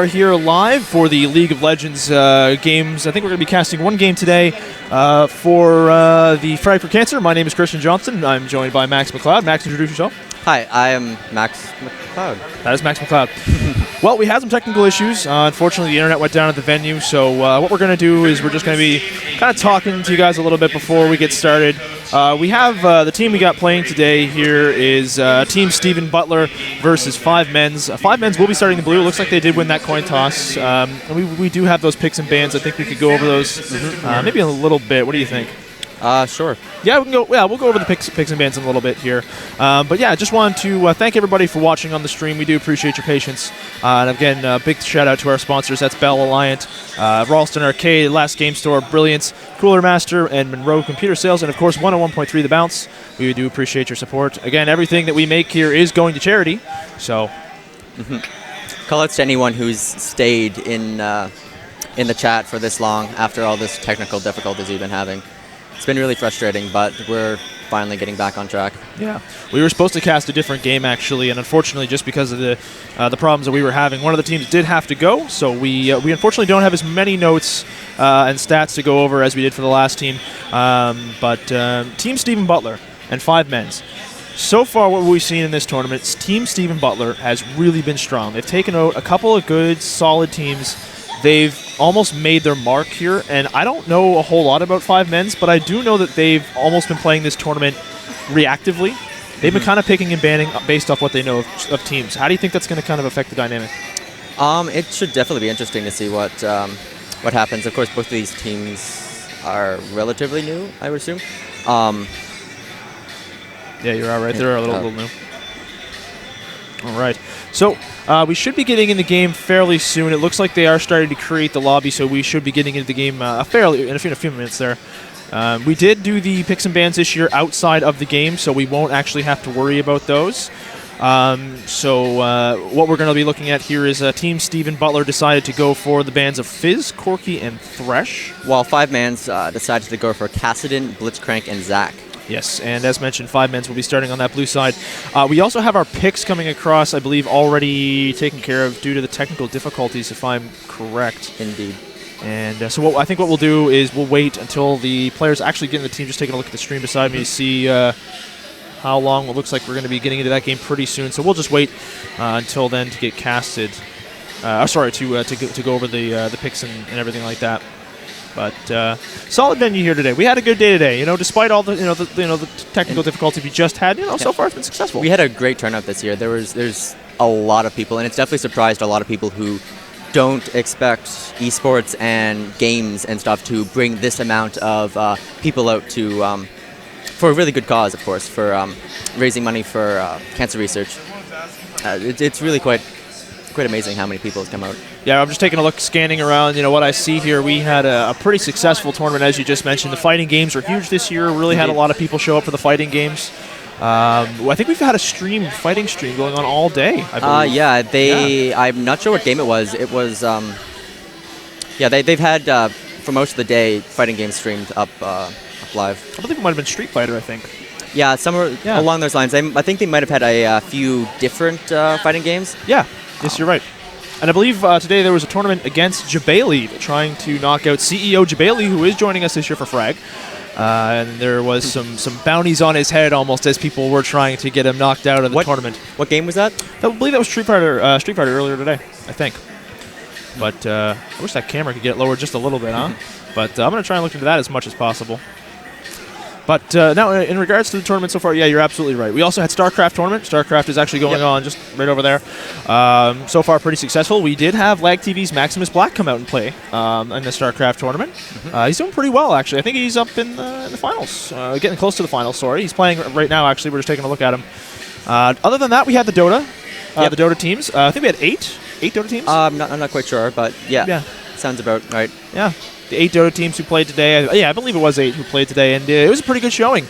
Are here live for the League of Legends games. I think we're going to be casting one game today for the Frag For Cancer. My name is Johnston. I'm joined by Max Macleod. Max, introduce yourself. Hi, I am Max Macleod. That is Max Macleod. Well, we had some technical issues. Unfortunately, the internet went down at the venue, so what we're going to do is we're just going to be kind of talking to you guys a little bit before we get started. We have the team we got playing today here is Team Stephen Butler versus 5men's. 5men's will be starting in blue. It looks like they did win that coin toss. We do have those picks and bans. I think we could go over those maybe a little bit. What do you think? Sure. Yeah, we can go. Yeah, we'll go over the picks and bans in a little bit here. But yeah, just wanted to thank everybody for watching on the stream. We do appreciate your patience. And again, big shout out to our sponsors. That's Bell Alliant, Ralston Arcade, Last Game Store, Brilliance, Cooler Master, and Monroe Computer Sales, and of course 101.3 The Bounce. We do appreciate your support. Again, everything that we make here is going to charity. So, Call outs to anyone who's stayed in the chat for this long after all this technical difficulties we've been having. It's been really frustrating, but we're finally getting back on track. Yeah, we were supposed to cast a different game actually, and unfortunately, just because of the problems that we were having, one of the teams did have to go. So we unfortunately don't have as many notes and stats to go over as we did for the last team. But Team Stephen Butler and 5men's. So far, what we've seen in this tournament, Team Stephen Butler has really been strong. They've taken out a couple of good, solid teams. They've almost made their mark here, and I don't know a whole lot about 5men's, but I do know that they've almost been playing this tournament reactively. They've been kind of picking and banning based off what they know of teams. How do you think that's going to kind of affect the dynamic? It should definitely be interesting to see what happens. Of course, both of these teams are relatively new, I would assume. Yeah, you're all right. They're a little new. All right. So we should be getting in the game fairly soon. It looks like they are starting to create the lobby, so we should be getting into the game in a few minutes there. We did do the picks and bans this year outside of the game, so we won't actually have to worry about those. What we're going to be looking at here is Team Stephen Butler decided to go for the bans of Fizz, Corky, and Thresh. While 5men's decided to go for Cassidon, Blitzcrank, and Zac. Yes, and as mentioned, 5men's will be starting on that blue side. We also have our picks coming across, I believe, already taken care of due to the technical difficulties, if I'm correct. Indeed. And so I think what we'll do is we'll wait until the players actually get in the team, just taking a look at the stream beside me to see how long it looks like we're going to be getting into that game pretty soon. So we'll just wait until then to get casted. To go over the picks and everything like that. But solid venue here today. We had a good day today. Despite all the the technical difficulties we just had, so far it's been successful. We had a great turnout this year. There's a lot of people, and it's definitely surprised a lot of people who don't expect esports and games and stuff to bring this amount of people out to for a really good cause, of course, for raising money for cancer research. It's really quite amazing how many people have come out. Yeah, I'm just taking a look, scanning around. What I see here, we had a pretty successful tournament, as you just mentioned. The fighting games were huge this year. Really had a lot of people show up for the fighting games. I think we've had a fighting stream going on all day, I believe. I'm not sure what game it was. It was, they've had, for most of the day, fighting games streamed up live. I believe it might have been Street Fighter, I think. Yeah, somewhere along those lines. I think they might have had a few different fighting games. Yeah. Yes, you're right. And I believe today there was a tournament against Jabali, trying to knock out CEO Jabali, who is joining us this year for Frag. And there was some bounties on his head almost as people were trying to get him knocked out of the tournament. What game was that? I believe that was Street Fighter earlier today, I think. But I wish that camera could get lowered just a little bit, huh? But I'm going to try and look into that as much as possible. But now, in regards to the tournament so far, yeah, you're absolutely right. We also had StarCraft tournament. StarCraft is actually going on just right over there. So far, pretty successful. We did have Lag TV's Maximus Black come out and play in the StarCraft tournament. He's doing pretty well, actually. I think he's up in the finals, getting close to the finals, sorry. He's playing right now, actually. We're just taking a look at him. Other than that, we had the Dota, the Dota teams. I think we had eight Dota teams. I'm not quite sure, but yeah, sounds about right. Yeah. The 8 Dota teams who played today. I believe it was 8 who played today, and it was a pretty good showing.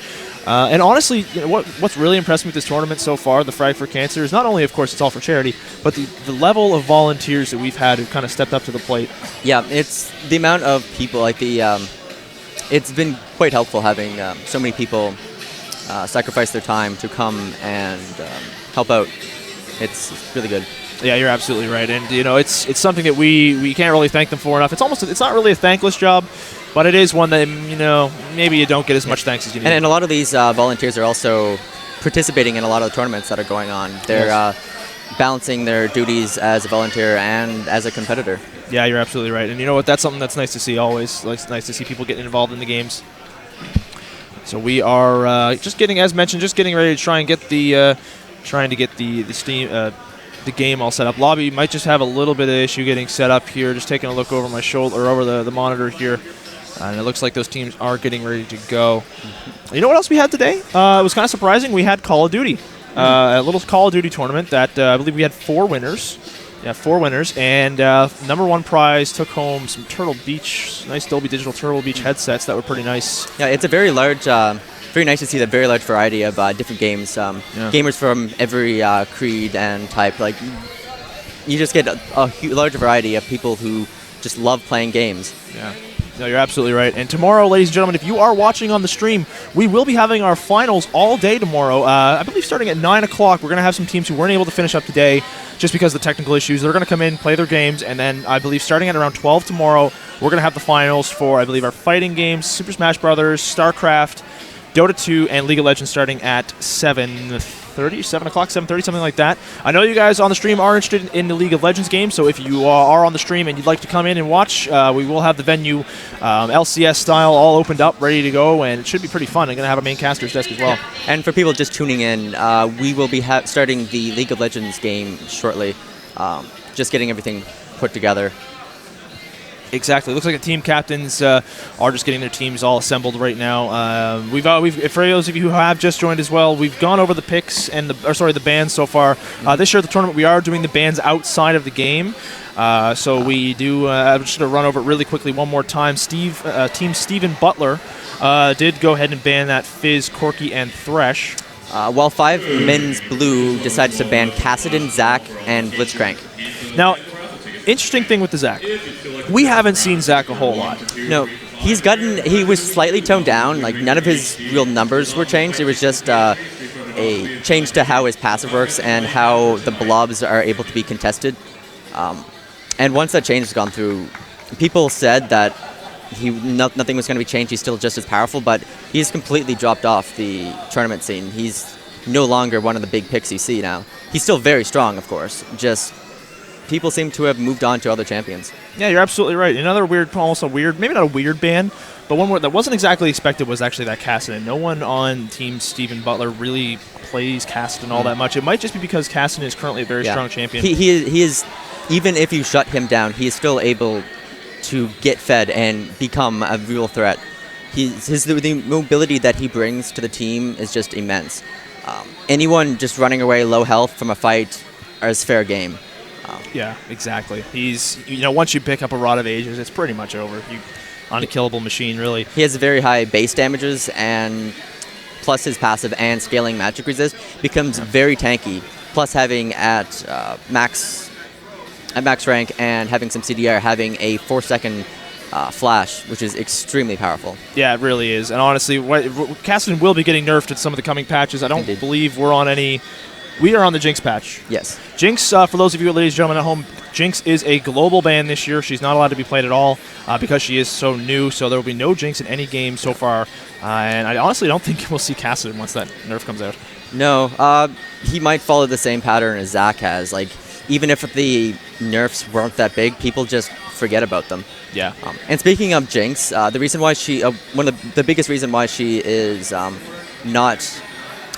And honestly, what's really impressed me with this tournament so far, the Frag For Cancer, is not only, of course, it's all for charity, but the level of volunteers that we've had who kind of stepped up to the plate. Yeah, it's the amount of people, it's been quite helpful having so many people sacrifice their time to come and help out. It's really good. Yeah, you're absolutely right, and it's something that we can't really thank them for enough. It's not really a thankless job, but it is one that maybe you don't get as much thanks as you need. And a lot of these volunteers are also participating in a lot of the tournaments that are going on. They're balancing their duties as a volunteer and as a competitor. Yeah, you're absolutely right, and you know what? That's something that's nice to see. Always, it's nice to see people getting involved in the games. So we are just getting ready to try and get the game all set up. Lobby might just have a little bit of issue getting set up here. Just taking a look over my shoulder or over the monitor here, and it looks like those teams are getting ready to go. You know what else we had today? It was kind of surprising. We had Call of Duty, a little Call of Duty tournament that I believe we had 4 winners. Yeah, 4 winners, and number 1 prize took home some nice Dolby Digital Turtle Beach headsets that were pretty nice. Yeah, it's a very large, very nice to see the very large variety of different games. Gamers from every creed and type. Like, you just get a large variety of people who just love playing games. Yeah. No, you're absolutely right. And tomorrow, ladies and gentlemen, if you are watching on the stream, we will be having our finals all day tomorrow. I believe starting at 9 o'clock, we're going to have some teams who weren't able to finish up today just because of the technical issues. They're going to come in, play their games, and then I believe starting at around 12 tomorrow, we're going to have the finals for, I believe, our fighting games, Super Smash Brothers, StarCraft, Dota 2, and League of Legends starting at 7:30, 7 o'clock, 7:30, something like that. I know you guys on the stream are interested in the League of Legends game, so if you are on the stream and you'd like to come in and watch, we will have the venue LCS style all opened up, ready to go, and it should be pretty fun. I'm going to have a main caster's desk as well. And for people just tuning in, we will be starting the League of Legends game shortly, just getting everything put together. Exactly. It looks like the team captains are just getting their teams all assembled right now. For those of you who have just joined as well, we've gone over the picks and the bans so far. This year at the tournament, we are doing the bans outside of the game. So we do. I'm just going to run over it really quickly one more time. Team Steven Butler did go ahead and ban that Fizz, Corky, and Thresh. While 5 men's blue decided to ban Kassadin, Zach, and Blitzcrank. Now, interesting thing with the Zach. We haven't seen Zach a whole lot. No, he was slightly toned down. Like, none of his real numbers were changed. It was just a change to how his passive works and how the blobs are able to be contested. And once that change has gone through, people said that nothing was going to be changed. He's still just as powerful, but he's completely dropped off the tournament scene. He's no longer one of the big picks you see now. He's still very strong, of course. Just people seem to have moved on to other champions. Yeah, you're absolutely right. Another maybe not a weird ban, but one word that wasn't exactly expected was actually that Kassadin. No one on Team Steven Butler really plays Kassadin all that much. It might just be because Kassadin is currently a very strong champion. He is, even if you shut him down, he is still able to get fed and become a real threat. The mobility that he brings to the team is just immense. Anyone just running away low health from a fight is fair game. Yeah, exactly. He's, once you pick up a Rod of Ages, it's pretty much over. Unkillable machine, really. He has very high base damages, and plus his passive and scaling magic resist becomes very tanky. Plus having at max rank and having some CDR, having a 4-second flash, which is extremely powerful. Yeah, it really is. And honestly, Kassadin will be getting nerfed in some of the coming patches. I don't believe we're on any. We are on the Jinx patch. Yes. Jinx, for those of you ladies and gentlemen at home, Jinx is a global ban this year. She's not allowed to be played at all because she is so new, so there will be no Jinx in any game so far. And I honestly don't think we'll see Kassadin once that nerf comes out. No, he might follow the same pattern as Zach has. Like, even if the nerfs weren't that big, people just forget about them. Yeah. And speaking of Jinx, the reason why she, one of the biggest reason why she is not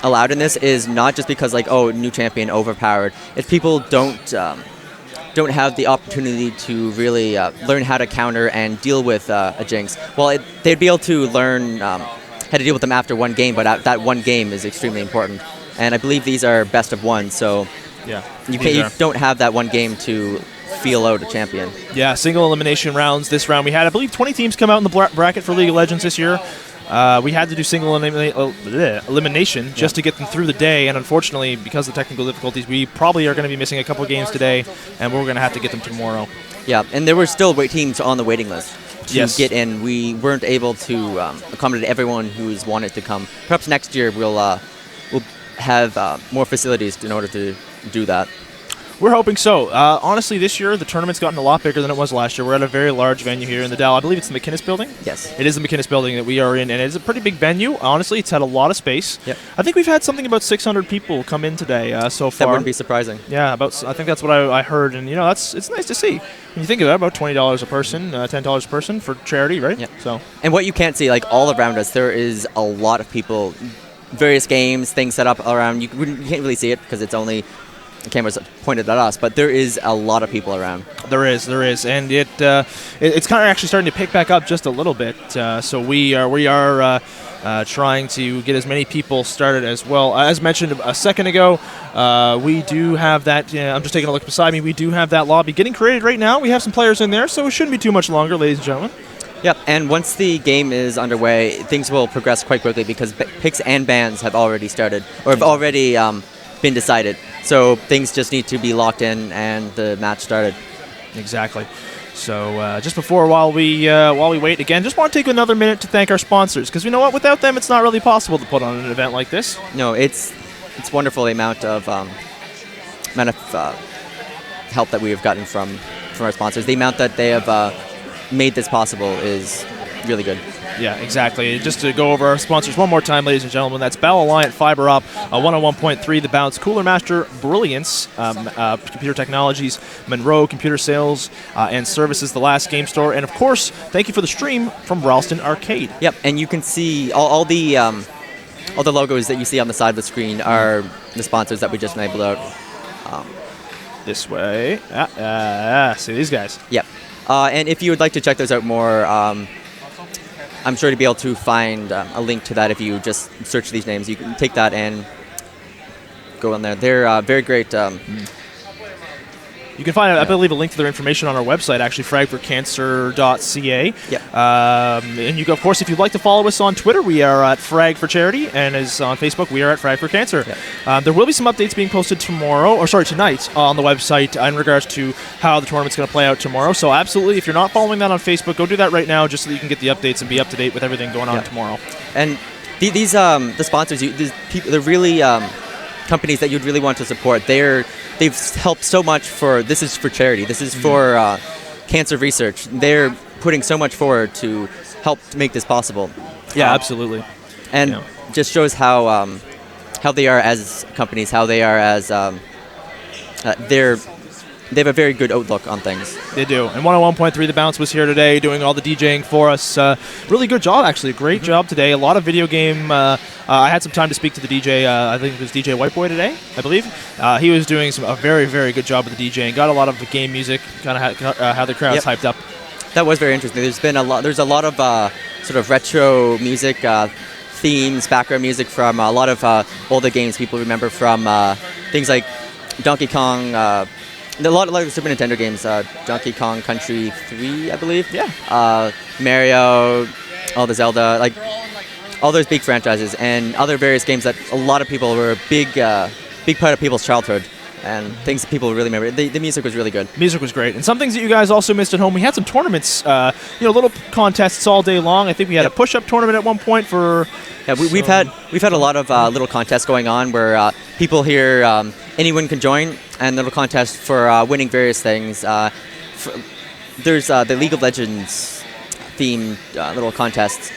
allowed in this is not just because, like, oh, new champion, overpowered. It's people don't have the opportunity to really learn how to counter and deal with a Jinx. Well, they'd be able to learn how to deal with them after one game, but that one game is extremely important. And I believe these are best of one, so yeah, you don't have that one game to feel out a champion. Yeah, single elimination rounds this round. We had, I believe, 20 teams come out in the bracket for League of Legends this year. We had to do single elimination just to get them through the day, and unfortunately, because of the technical difficulties, we probably are going to be missing a couple of games today, and we're going to have to get them tomorrow. Yeah, and there were still teams on the waiting list to get in. We weren't able to accommodate everyone who's wanted to come. Perhaps next year we'll have more facilities in order to do that. We're hoping so. Honestly, this year the tournament's gotten a lot bigger than it was last year. We're at a very large venue here in the Dow. I believe it's the McInnes Building. Yes. It is the McInnes Building that we are in, and it's a pretty big venue. Honestly, it's had a lot of space. Yep. I think we've had something about 600 people come in today so far. That wouldn't be surprising. Yeah, I think that's what I heard, and it's nice to see. When you think of that, about $20 a person, $10 a person for charity, right? Yeah. So. And what you can't see, like all around us, there is a lot of people, various games, things set up around. You can't really see it because it's only the camera's pointed at us, but there is a lot of people around. There is, and it's kind of actually starting to pick back up just a little bit. So we are trying to get as many people started as well. As mentioned a second ago, we do have that. I'm just taking a look beside me. We do have that lobby getting created right now. We have some players in there, so it shouldn't be too much longer, ladies and gentlemen. Yep, and once the game is underway, things will progress quite quickly because picks and bans have already started or have already been decided. So things just need to be locked in and the match started. Exactly. So just while we wait again, just want to take another minute to thank our sponsors because you know what? Without them, it's not really possible to put on an event like this. No, it's wonderful the amount of help that we have gotten from our sponsors. The amount that they have made this possible is really good. Yeah, exactly. Just to go over our sponsors one more time, ladies and gentlemen, that's Bell Alliant Fiber Up, 101.3 The Bounce, Cooler Master, Brilliance, Computer Technologies, Monroe Computer Sales and Services, The Last Game Store, and of course, thank you for the stream from Ralston Arcade. Yep, and you can see all the logos that you see on the side of the screen are the sponsors that we just enabled out. This way. See these guys. Yep. And if you would like to check those out more, I'm sure to be able to find a link to that if you just search these names. You can take that and go on there. They're very great. You can find, I believe, a link to their information on our website, actually, fragforcancer.ca. Yep. And you, of course, if you'd like to follow us on Twitter, we are at Frag for Charity, and as on Facebook, we are at Frag for Cancer. Yep. There will be some updates being posted tonight on the website in regards to how the tournament's going to play out tomorrow. So absolutely, if you're not following that on Facebook, go do that right now just so that you can get the updates and be up to date with everything going on tomorrow. And these the sponsors, these people, they're really companies that you'd really want to support. They've helped so much this is for charity. This is for cancer research. They're putting so much forward to help make this possible. Yeah, absolutely. And just shows how they are as companies, how they are as they have a very good outlook on things. They do. And 101.3 The Bounce was here today doing all the DJing for us. Really good job, actually. A great job today. A lot of video game. I had some time to speak to the DJ. I think it was DJ Whiteboy today, I believe. He was doing a very, very good job with the DJing. Got a lot of game music, kind of how the crowd's hyped up. That was very interesting. There's a lot of sort of retro music themes, background music from a lot of older games people remember from things like Donkey Kong. A lot of Super Nintendo games, Donkey Kong Country 3, I believe. Yeah. Mario, all the Zelda, like all those big franchises, and other various games that a lot of people were a big part of people's childhood, and things that people really remember. The music was really good. Music was great, and some things that you guys also missed at home. We had some tournaments, little contests all day long. I think we had a push-up tournament at one point for. Yeah, we've had a lot of little contests going on where people here, anyone can join, and little contests for winning various things. There's the League of Legends themed little contests.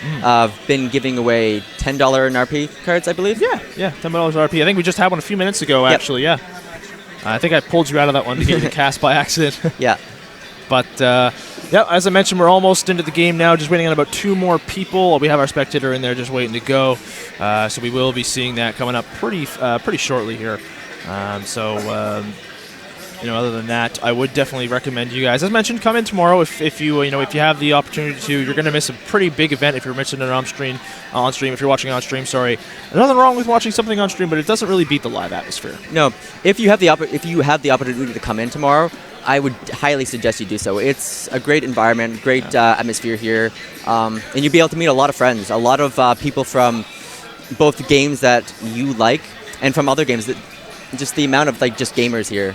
Been giving away $10 NRP cards, I believe. Yeah, $10 RP. I think we just had one a few minutes ago, actually. Yep. Yeah. I think I pulled you out of that one to get you cast by accident. Yeah. But, as I mentioned, we're almost into the game now, just waiting on about 2 more people. We have our spectator in there just waiting to go. So we will be seeing that coming up pretty shortly here. Other than that, I would definitely recommend you guys, as mentioned, come in tomorrow if you have the opportunity to. You're going to miss a pretty big event if you're missing it on stream. If you're watching on stream, sorry. Nothing wrong with watching something on stream, but it doesn't really beat the live atmosphere. No, if you have the opportunity to come in tomorrow, I would highly suggest you do so. It's a great environment, great atmosphere here, and you'll be able to meet a lot of friends, a lot of people from both the games that you like and from other games that. Just the amount of just gamers here,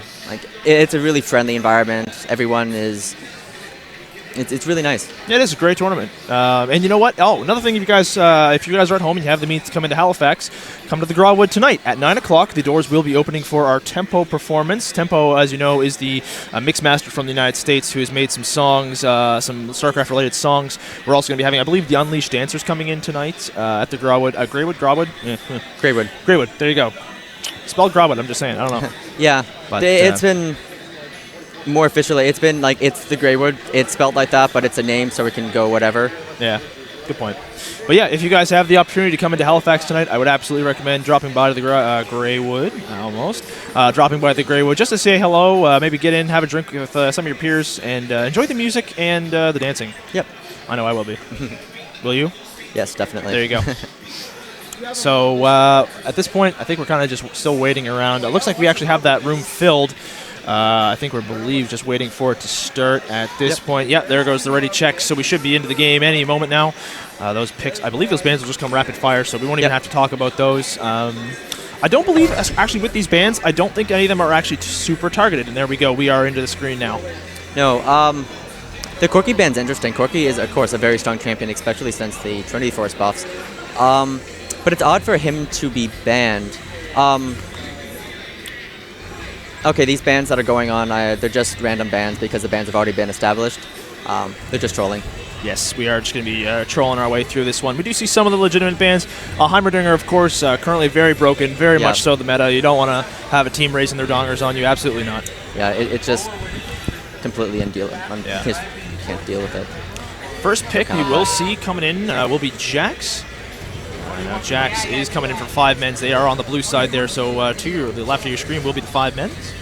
it's a really friendly environment. Everyone is It's really nice. Yeah, it is a great tournament. And you know what? Oh, another thing, if you guys are at home and you have the means to come into Halifax, come to the Grawwood tonight at 9 o'clock. The doors will be opening for our Tempo performance. Tempo, as you know, is the mix master from the United States who has made some songs, some StarCraft-related songs. We're also going to be having, I believe, the Unleashed Dancers coming in tonight at the Grawwood. Grawwood? Yeah. Graywood. There you go. Spelled Grawwood, I'm just saying. I don't know. Yeah. But, it's been... More officially, it's been like it's the Graywood. It's spelled like that, but it's a name, so we can go whatever. Yeah, good point. But yeah, if you guys have the opportunity to come into Halifax tonight, I would absolutely recommend dropping by to the Graywood, dropping by the Graywood just to say hello, maybe get in, have a drink with some of your peers, and enjoy the music and the dancing. Yep. I know I will be. Will you? Yes, definitely. There you go. So at this point, I think we're kind of just still waiting around. It looks like we actually have that room filled. I think we're just waiting for it to start at this point. Yeah, there goes the ready check. So we should be into the game any moment now. Those picks, I believe those bands will just come rapid fire, so we won't even have to talk about those. I don't believe, actually with these bands, I don't think any of them are actually super targeted. And there we go. We are into the screen now. No, the Corky band's interesting. Corky is, of course, a very strong champion, especially since the Trinity Force buffs. But it's odd for him to be banned. Okay, these bans that are going on, they're just random bans because the bans have already been established. They're just trolling. Yes, we are just going to be trolling our way through this one. We do see some of the legitimate bans. Heimerdinger, of course, currently very broken, very much so the meta. You don't want to have a team raising their dongers on you. Absolutely not. Yeah, it's just completely undealable. Can't deal with it. First pick we will see coming in will be Jax. Now Jax is coming in for 5 men's. They are on the blue side there, so to the left of your screen will be the 5 men's.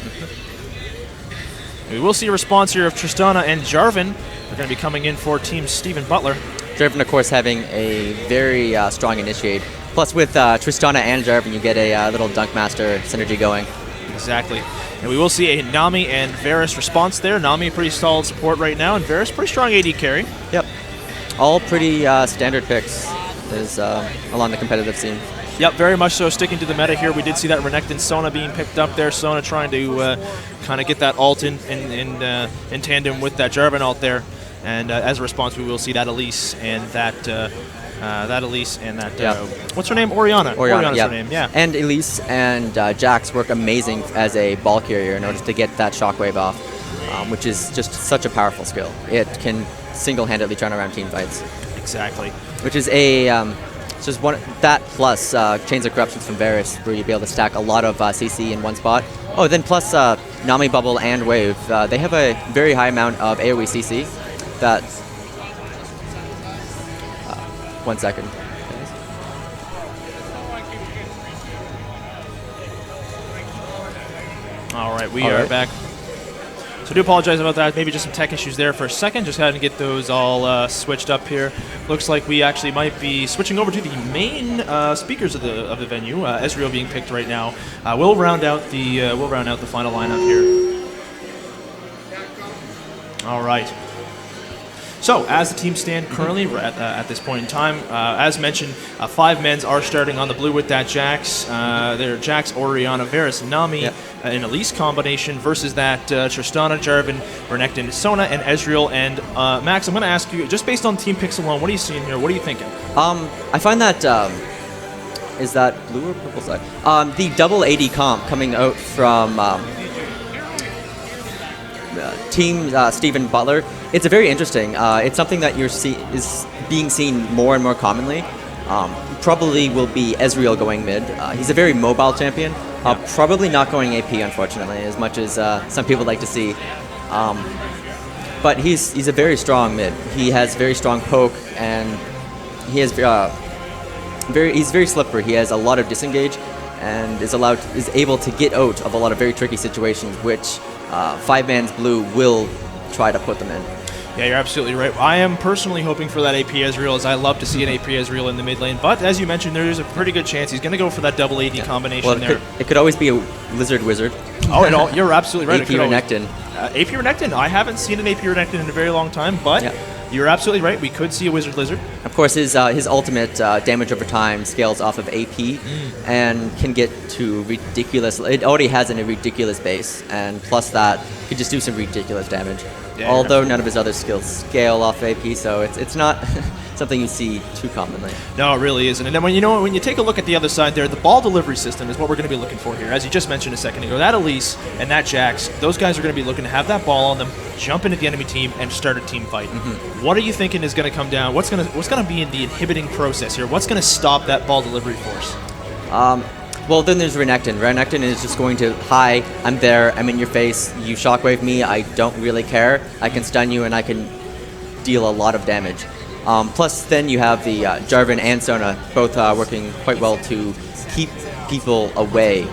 We will see a response here of Tristana and Jarvan. They're going to be coming in for Team Stephen Butler. Jarvan, of course, having a very strong initiate. Plus, with Tristana and Jarvan, you get a little Dunk Master synergy going. Exactly. And we will see a Nami and Varus response there. Nami, pretty solid support right now, and Varus, pretty strong AD carry. Yep. All pretty standard picks along the competitive scene. Yep, very much so. Sticking to the meta here, we did see that Renekton Sona being picked up there. Sona trying to kind of get that ult in tandem with that Jarvan ult there. And as a response, we will see that Elise and what's her name? Orianna. Orianna's her name, yeah. And Elise and Jax work amazing as a ball carrier in order to get that shockwave off, which is just such a powerful skill. It can single-handedly turn around team fights. Exactly. Which is it's just one that plus Chains of Corruptions from Varus, where you'd be able to stack a lot of CC in one spot. Oh, then plus Nami Bubble and Wave. They have a very high amount of AoE CC. That 1 second. All right, we are back. So I do apologize about that. Maybe just some tech issues there for a second. Just had to get those all switched up here. Looks like we actually might be switching over to the main speakers of the venue. Ezreal being picked right now. We'll round out the final lineup here. All right. So, as the teams stand currently at this point in time, as mentioned, 5 men's are starting on the blue with that Jax. They're Jax, Orianna, Varus, Nami, an Elise combination versus that Tristana, Jarvan, Renekton, Sona, and Ezreal. And Max, I'm going to ask you, just based on team picks alone, what are you seeing here? What are you thinking? I find that, is that blue or purple side? The double AD comp coming out from Team Stephen Butler. It's a very interesting. It's something that is being seen more and more commonly. Probably will be Ezreal going mid. He's a very mobile champion. Probably not going AP, unfortunately, as much as some people like to see. But he's a very strong mid. He has very strong poke, and he has he's very slippery. He has a lot of disengage, and is able to get out of a lot of very tricky situations, which 5-man's blue will try to put them in. Yeah, you're absolutely right. I am personally hoping for that AP Ezreal, as I love to see an AP Ezreal in the mid lane. But as you mentioned, there is a pretty good chance he's going to go for that double AD combination there. It could always be a Lizard Wizard. Oh, you're absolutely right. AP Renekton. AP Renekton. I haven't seen an AP Renekton in a very long time, but you're absolutely right. We could see a Wizard Lizard. Of course, his ultimate damage over time scales off of AP and can get to ridiculous. It already has a ridiculous base, and plus that, could just do some ridiculous damage. Yeah, although none of his other skills scale off AP, so it's not something you see too commonly. No, it really isn't. And then when you take a look at the other side there, the ball delivery system is what we're going to be looking for here. As you just mentioned a second ago, that Elise and that Jax, those guys are going to be looking to have that ball on them, jump into the enemy team, and start a team fight. What are you thinking is going to come down? What's going to be in the inhibiting process here? What's going to stop that ball delivery force? Well, then there's Renekton. Renekton is just going to, hi, I'm there, I'm in your face, you shockwave me, I don't really care, I can stun you and I can deal a lot of damage. Plus, then you have the Jarvan and Sona both working quite well to keep people away.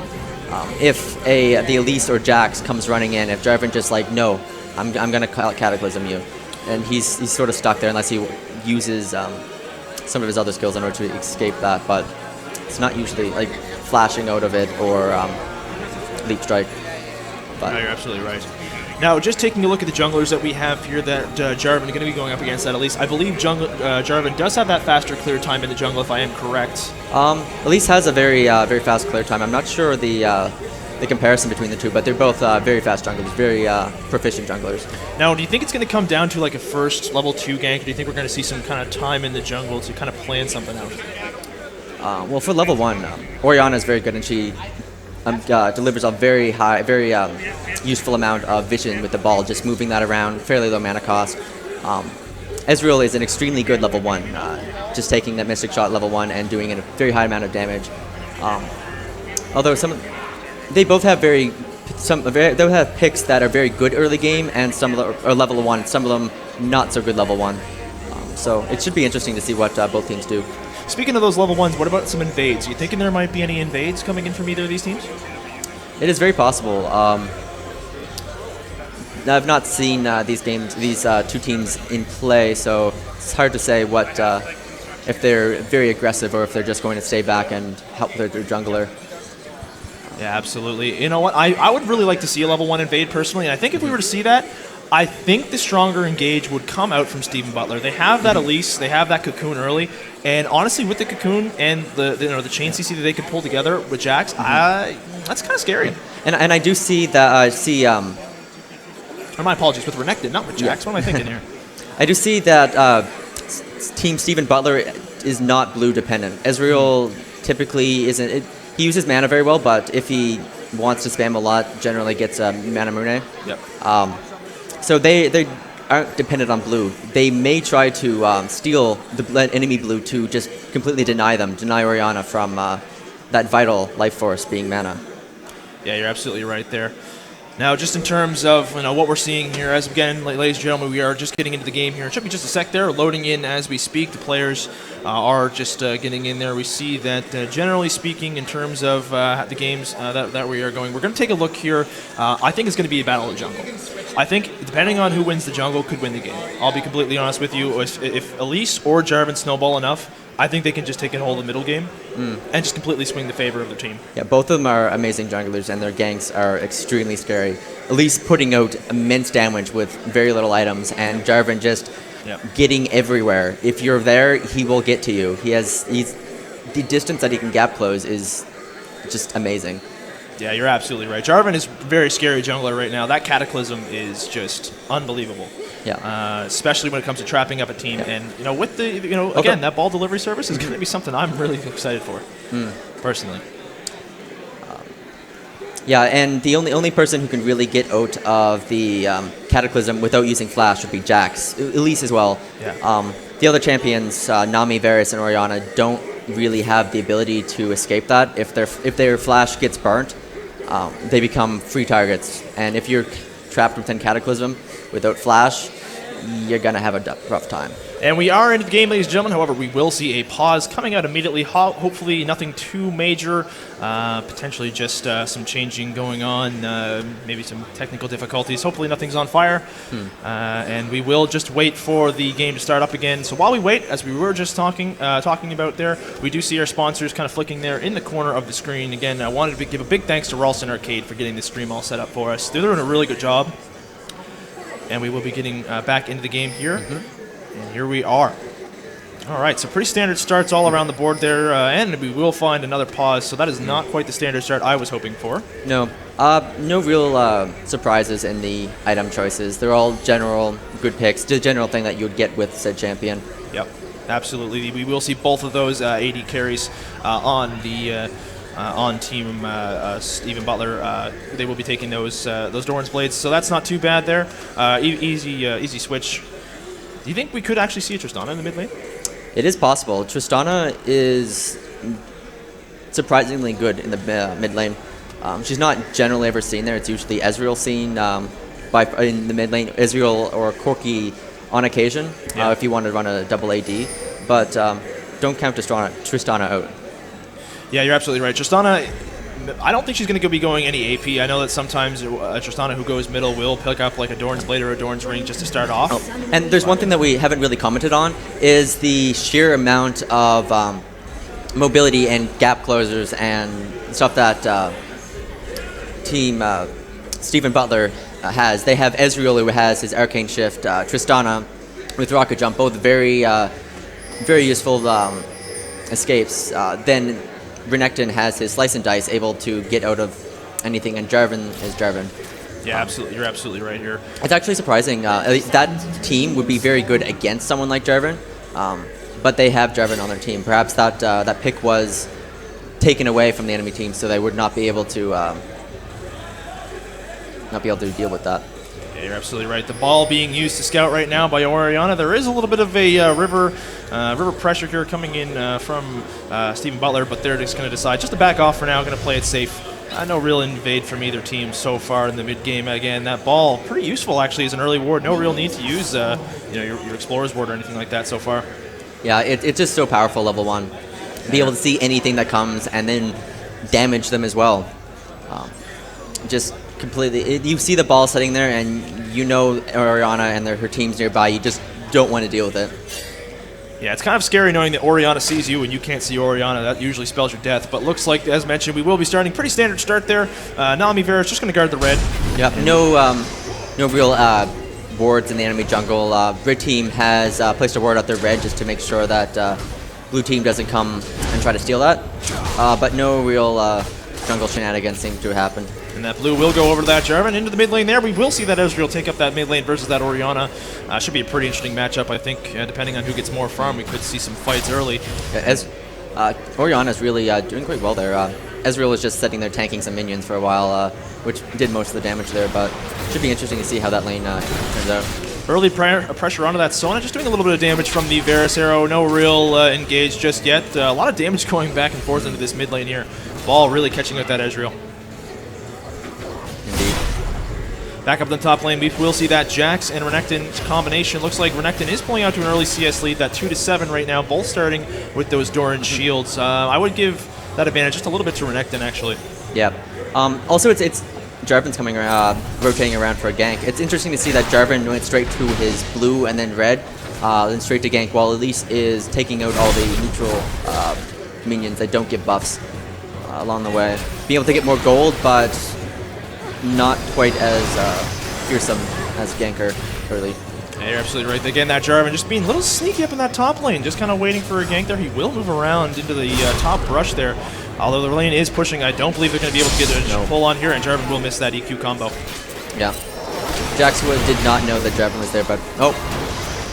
If the Elise or Jax comes running in, if Jarvan just like, no, I'm going to Cataclysm you, and he's sort of stuck there unless he uses some of his other skills in order to escape that, but it's not usually like flashing out of it or leap strike. But no, you're absolutely right. Now, just taking a look at the junglers that we have here that Jarvan is going to be going up against that Elise. I believe Jarvan does have that faster clear time in the jungle, if I am correct. Elise has a very fast clear time. I'm not sure the comparison between the two, but they're both very fast junglers, very proficient junglers. Now, do you think it's going to come down to like a first level 2 gank, or do you think we're going to see some kind of time in the jungle to kind of plan something out? Well, for level 1, Orianna is very good, and she delivers a very high, very useful amount of vision with the ball, just moving that around, fairly low mana cost. Ezreal is an extremely good level 1, just taking that Mystic Shot level 1 and doing a very high amount of damage. Although they both have they have picks that are very good early game, and some of them are level 1, some of them not so good level 1. So it should be interesting to see what both teams do. Speaking of those level 1s, what about some invades? Are you thinking there might be any invades coming in from either of these teams? It is very possible. I've not seen these two teams in play, so it's hard to say what if they're very aggressive or if they're just going to stay back and help their jungler. Yeah, absolutely. You know what? I would really like to see a level 1 invade personally, and I think if we were to see that, I think the stronger engage would come out from Steven Butler. They have that Elise, they have that Cocoon early, and honestly, with the Cocoon and the chain CC that they could pull together with Jax, that's kind of scary. And I do see that Or my apologies, with Renekton, not with Jax. What am I thinking here? I do see that Team Steven Butler is not blue dependent. Ezreal typically isn't. He uses mana very well, but if he wants to spam a lot, generally gets mana Mune. Yep. So they aren't dependent on blue. They may try to steal the enemy blue to just completely deny Orianna from that vital life force being mana. Yeah, you're absolutely right there. Now, just in terms of what we're seeing here, as again, ladies and gentlemen, we are just getting into the game here. It should be just a sec there, loading in as we speak. The players are just getting in there. We see that, generally speaking, in terms of the games that we are going, we're going to take a look here. I think it's going to be a battle of jungle. I think, depending on who wins the jungle, could win the game. I'll be completely honest with you. If Elise or Jarvan snowball enough, I think they can just take a hold of the middle game and just completely swing the favor of their team. Yeah, both of them are amazing junglers, and their ganks are extremely scary. Elise putting out immense damage with very little items, and Jarvan just getting everywhere. If you're there, he will get to you. The distance that he can gap close is just amazing. Yeah, you're absolutely right. Jarvan is a very scary jungler right now. That Cataclysm is just unbelievable. Yeah. Especially when it comes to trapping up a team, and with the again, that ball delivery service is going to be something I'm really excited for, personally. Yeah, and the only person who can really get out of the Cataclysm without using Flash would be Jax, Elise as well. Yeah. The other champions, Nami, Varus, and Orianna, don't really have the ability to escape that. If their Flash gets burnt, they become free targets, and if you're trapped within Cataclysm without Flash, you're going to have a rough time. And we are into the game, ladies and gentlemen. However, we will see a pause coming out immediately. Hopefully nothing too major. Potentially just some changing going on. Maybe some technical difficulties. Hopefully nothing's on fire. And we will just wait for the game to start up again. So while we wait, as we were just talking about there, we do see our sponsors kind of flicking there in the corner of the screen. Again, I wanted to give a big thanks to Ralston Arcade for getting this stream all set up for us. They're doing a really good job. And we will be getting back into the game here. And here we are. All right, so pretty standard starts all around the board there, and we will find another pause, so that is not quite the standard start I was hoping for. No. No real surprises in the item choices. They're all general good picks, the general thing that you would get with said champion. Yep, absolutely. We will see both of those 80 carries on the on team Stephen Butler. They will be taking those Doran's Blades, so that's not too bad there. Easy switch. Do you think we could actually see a Tristana in the mid lane? It is possible. Tristana is surprisingly good in the mid lane. She's not generally ever seen there. It's usually Ezreal seen in the mid lane, Ezreal or Corki on occasion, if you want to run a double AD. But don't count Tristana out. Yeah, you're absolutely right. Tristana, I don't think she's going to be going any AP. I know that sometimes Tristana who goes middle will pick up like a Doran's Blade or a Doran's Ring just to start off. Oh. And there's one thing that we haven't really commented on is the sheer amount of mobility and gap closers and stuff that team Stephen Butler has. They have Ezreal who has his Arcane Shift, Tristana with Rocket Jump, both very useful escapes. Then Renekton has his Slice and Dice, able to get out of anything, and Jarvan is Jarvan. Yeah, absolutely. You're absolutely right here. It's actually surprising. That team would be very good against someone like Jarvan, but they have Jarvan on their team. Perhaps that pick was taken away from the enemy team, so they would not be able to deal with that. Yeah, you're absolutely right. The ball being used to scout right now by Orianna. There is a little bit of a river pressure here coming in from Stephen Butler, but they're just going to decide just to back off for now, going to play it safe. No real invade from either team so far in the mid-game. Again, that ball, pretty useful actually as an early ward. No real need to use your Explorer's Ward or anything like that so far. Yeah, it's just so powerful, level 1. Be able to see anything that comes and then damage them as well. Just completely, you see the ball sitting there and you know Orianna and her team's nearby. You just don't want to deal with it. Yeah, it's kind of scary knowing that Orianna sees you and you can't see Orianna. That usually spells your death. But looks like, as mentioned, we will be starting pretty standard start there. Nami Vera's just going to guard the red. Yeah, no real wards in the enemy jungle. Red team has placed a ward out their red just to make sure that blue team doesn't come and try to steal that. But no real jungle shenanigans seem to happen. And that blue will go over to that Jarvan into the mid lane there. We will see that Ezreal take up that mid lane versus that Orianna. Should be a pretty interesting matchup, I think. Depending on who gets more farm, we could see some fights early. Yeah, Orianna's really doing quite well there. Ezreal was just sitting there tanking some minions for a while, which did most of the damage there, but should be interesting to see how that lane turns out. Early pressure onto that Sona, just doing a little bit of damage from the Varus arrow. No real engage just yet. A lot of damage going back and forth into this mid lane here. Ball really catching with that Ezreal. Back up in the top lane, we will see that Jax and Renekton combination. Looks like Renekton is pulling out to an early CS lead, that 2-7 right now, both starting with those Doran shields. I would give that advantage just a little bit to Renekton, actually. Yeah. Also, it's Jarvan's coming around, rotating around for a gank. It's interesting to see that Jarvan went straight to his blue and then red, then straight to gank, while Elise is taking out all the neutral minions that don't give buffs along the way. Being able to get more gold, but not quite as fearsome as ganker early. Yeah, you're absolutely right. Again, that Jarvan just being a little sneaky up in that top lane, just kind of waiting for a gank there. He will move around into the top brush there. Although the lane is pushing, I don't believe they're going to be able to get a pull on here, and Jarvan will miss that EQ combo. Yeah. Jax did not know that Jarvan was there, but a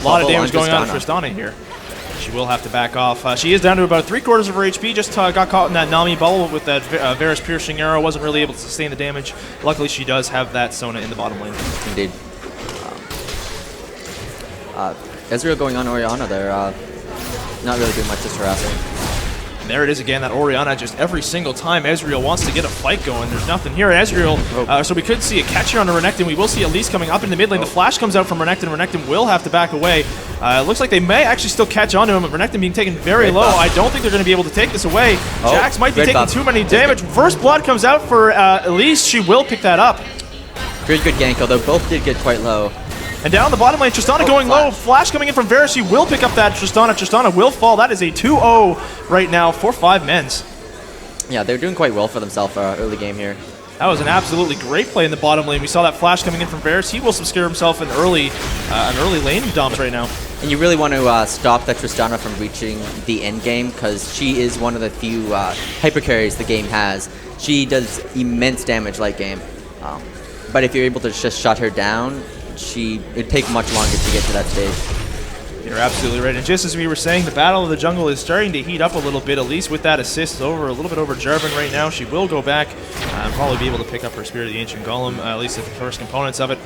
lot of damage going on to Tristana here. She will have to back off. She is down to about 3/4 of her HP. Just got caught in that Nami bubble with that Varus piercing arrow. Wasn't really able to sustain the damage. Luckily, she does have that Sona in the bottom lane. Indeed. Ezreal going on Orianna there. Not really doing much, just harassing. And there it is again, that Orianna, just every single time Ezreal wants to get a fight going. There's nothing here. Ezreal, so we could see a catch here on Renekton. We will see Elise coming up in the mid lane. The flash comes out from Renekton. Renekton will have to back away. It looks like they may actually still catch on to him. Renekton being taken very low. I don't think they're going to be able to take this away. Jax might be taking too many damage. First blood comes out for Elise. She will pick that up. Very good gank, although both did get quite low. And down the bottom lane, Tristana going low. Flash coming in from Varus. He will pick up that Tristana. Tristana will fall. That is a 2-0 right now for 5 men's. Yeah, they're doing quite well for themselves early game here. That was an absolutely great play in the bottom lane. We saw that flash coming in from Varus. He will secure himself an early lane dump right now. And you really want to stop that Tristana from reaching the end game, because she is one of the few hyper carries the game has. She does immense damage late game. But if you're able to just shut her down, it'd take much longer to get to that stage. You're absolutely right. And just as we were saying, the battle of the jungle is starting to heat up a little bit, at least with that assist a little bit over Jarvan right now. She will go back and probably be able to pick up her Spirit of the Ancient Golem, at least at the first components of it.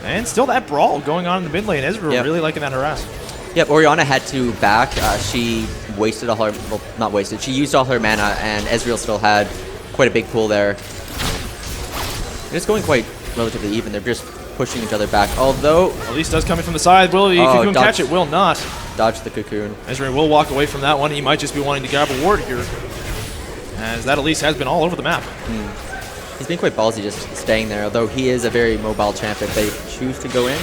And still that brawl going on in the mid lane. Ezreal really liking that harass. Yep, Orianna had to back. She wasted all her, well, not wasted, she used all her mana, and Ezreal still had quite a big pool there. It's going quite relatively even. They're just pushing each other back, although... Elise does come in from the side. Will the Cocoon catch it? Will not. Dodge the Cocoon. Ezreal will walk away from that one. He might just be wanting to grab a ward here, as that Elise has been all over the map. He's been quite ballsy just staying there, although he is a very mobile champion. They choose to go in.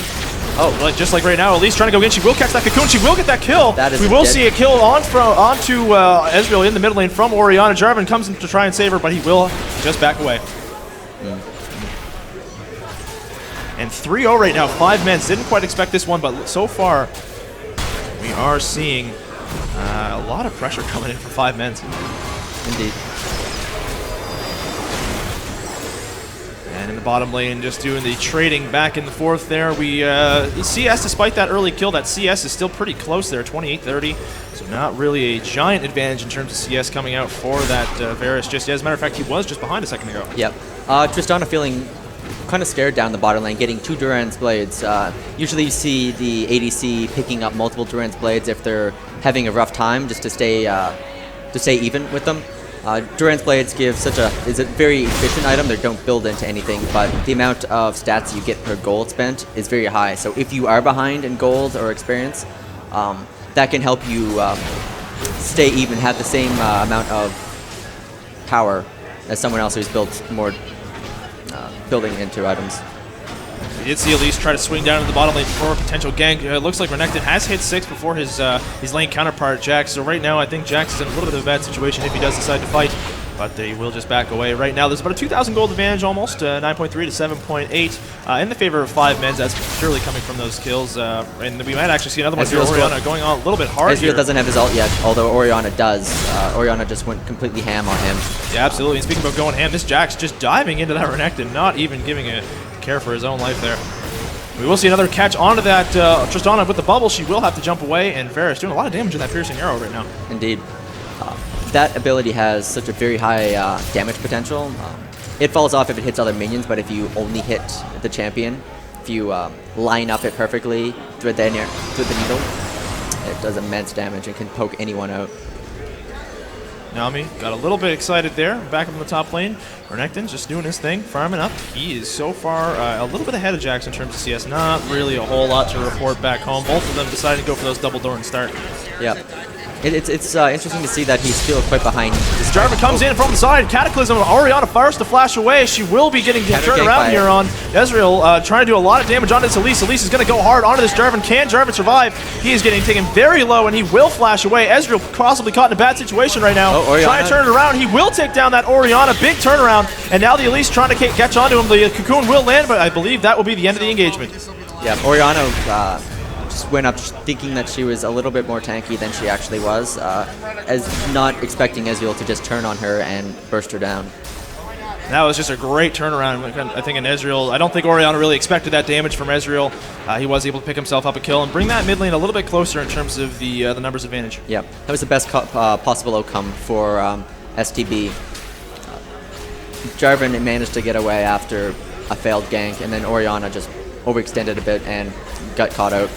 Oh, just like right now, Elise trying to go in. She will catch that Cocoon. She will get that kill. We will see a kill onto Ezreal in the mid lane from Orianna. Jarvan comes in to try and save her, but he will just back away. And 3-0 right now, 5 men. Didn't quite expect this one, but so far we are seeing a lot of pressure coming in from 5 men. Indeed. And in the bottom lane, just doing the trading back and forth there. We CS, despite that early kill, that CS is still pretty close there, 28-30. So not really a giant advantage in terms of CS coming out for that Varus just yet. As a matter of fact, he was just behind a second ago. Yep. Tristana feeling kind of scared down the bottom lane, getting 2 Durance Blades. Usually you see the ADC picking up multiple Durance Blades if they're having a rough time, just to stay even with them. Durance Blades is a very efficient item. They don't build into anything, but the amount of stats you get per gold spent is very high. So if you are behind in gold or experience, that can help you stay even, have the same amount of power as someone else who's built more building into items. We did see Elise try to swing down to the bottom lane for a potential gank. It looks like Renekton has hit 6 before his lane counterpart, Jax. So right now, I think Jax is in a little bit of a bad situation if he does decide to fight. But he will just back away. Right now, there's about a 2,000 gold advantage almost, 9.3 to 7.8 in the favor of 5 men. That's purely coming from those kills. And we might actually see another one here. Orianna going on a little bit hard here. Ezreal doesn't have his ult yet, although Orianna does. Orianna just went completely ham on him. Yeah, absolutely. And speaking about going ham, this Jax just diving into that Renekton, not even giving a care for his own life there. We will see another catch onto that Tristana with the bubble. She will have to jump away, and Varus doing a lot of damage in that piercing arrow right now. Indeed. That ability has such a very high damage potential. It falls off if it hits other minions, but if you only hit the champion, if you line up it perfectly, thread the needle, it does immense damage and can poke anyone out. Nami got a little bit excited there, back up in the top lane. Renekton's just doing his thing, farming up. He is so far a little bit ahead of Jax in terms of CS. Not really a whole lot to report back home. Both of them decided to go for those double door and start. Yeah. It's interesting to see that he's still quite behind. Jarvan comes in from the side. Cataclysm. Orianna first to flash away. She will be getting turned around here on Ezreal. Trying to do a lot of damage onto this Elise. Elise is going to go hard onto this Jarvan. Can Jarvan survive? He is getting taken very low, and he will flash away. Ezreal possibly caught in a bad situation right now. Trying to turn it around. He will take down that Orianna. Big turnaround. And now the Elise trying to catch onto him. The Cocoon will land, but I believe that will be the end of the engagement. Yeah, Orianna just went up thinking that she was a little bit more tanky than she actually was, as not expecting Ezreal to just turn on her and burst her down. That was just a great turnaround. I think in Ezreal, I don't think Orianna really expected that damage from Ezreal. He was able to pick himself up a kill and bring that mid lane a little bit closer in terms of the numbers advantage. Yeah, that was the best possible outcome for STB. Jarvan managed to get away after a failed gank, and then Orianna just overextended a bit and got caught out.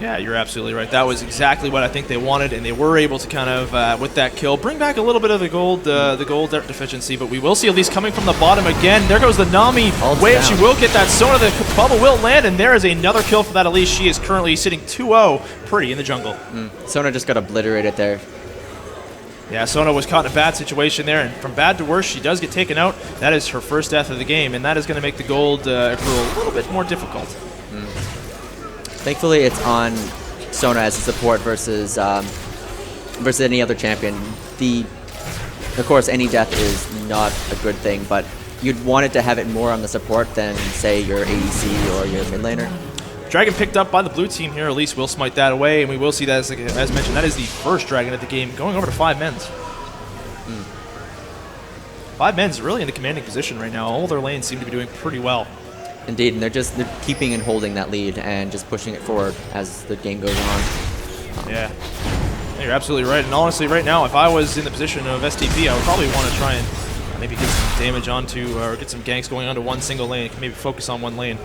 Yeah, you're absolutely right. That was exactly what I think they wanted, and they were able to kind of, with that kill, bring back a little bit of the gold deficiency. But we will see Elise coming from the bottom again. There goes the Nami wave. She will get that Sona. The bubble will land, and there is another kill for that Elise. She is currently sitting 2-0 pretty in the jungle. Sona just got obliterated there. Yeah, Sona was caught in a bad situation there, and from bad to worse, she does get taken out. That is her first death of the game, and that is going to make the gold accrual a little bit more difficult. Thankfully, it's on Sona as a support versus any other champion. The Of course, any death is not a good thing, but you'd want it to have it more on the support than, say, your ADC or your mid laner. Dragon picked up by the blue team here. Elise will smite that away, and we will see that, as mentioned, that is the first Dragon at the game, going over to 5 men's. 5 men's really in a commanding position right now. All their lanes seem to be doing pretty well. Indeed, and they're keeping and holding that lead and just pushing it forward as the game goes on. Yeah. You're absolutely right. And honestly, right now, if I was in the position of STP, I would probably want to try and maybe get some damage onto, or get some ganks going onto one single lane. Maybe focus on one lane.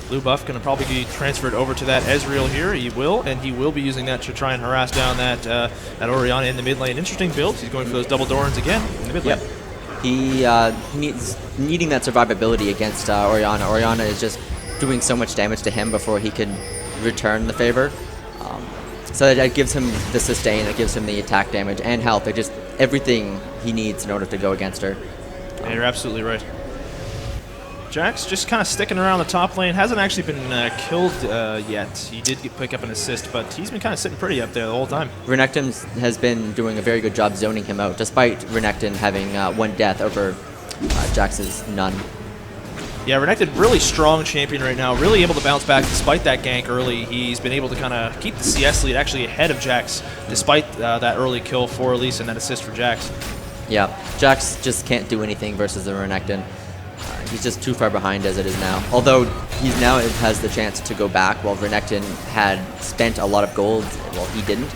Blue buff going to probably be transferred over to that Ezreal here. He will, and he will be using that to try and harass down that that Orianna in the mid lane. Interesting builds. He's going for those double Dorans again in the mid lane. He needing that survivability against Orianna. Orianna is just doing so much damage to him before he can return the favor. So that gives him the sustain, it gives him the attack damage and health. They're just everything he needs in order to go against her. Yeah, you're absolutely right. Jax just kind of sticking around the top lane. Hasn't actually been killed yet. He did pick up an assist, but he's been kind of sitting pretty up there the whole time. Renekton has been doing a very good job zoning him out, despite Renekton having 1 death over Jax's none. Yeah, Renekton, really strong champion right now, really able to bounce back despite that gank early. He's been able to kind of keep the CS lead actually ahead of Jax, despite that early kill for Elise and that assist for Jax. Yeah, Jax just can't do anything versus the Renekton. He's just too far behind as it is now. Although he now has the chance to go back, while Renekton had spent a lot of gold, well, he didn't.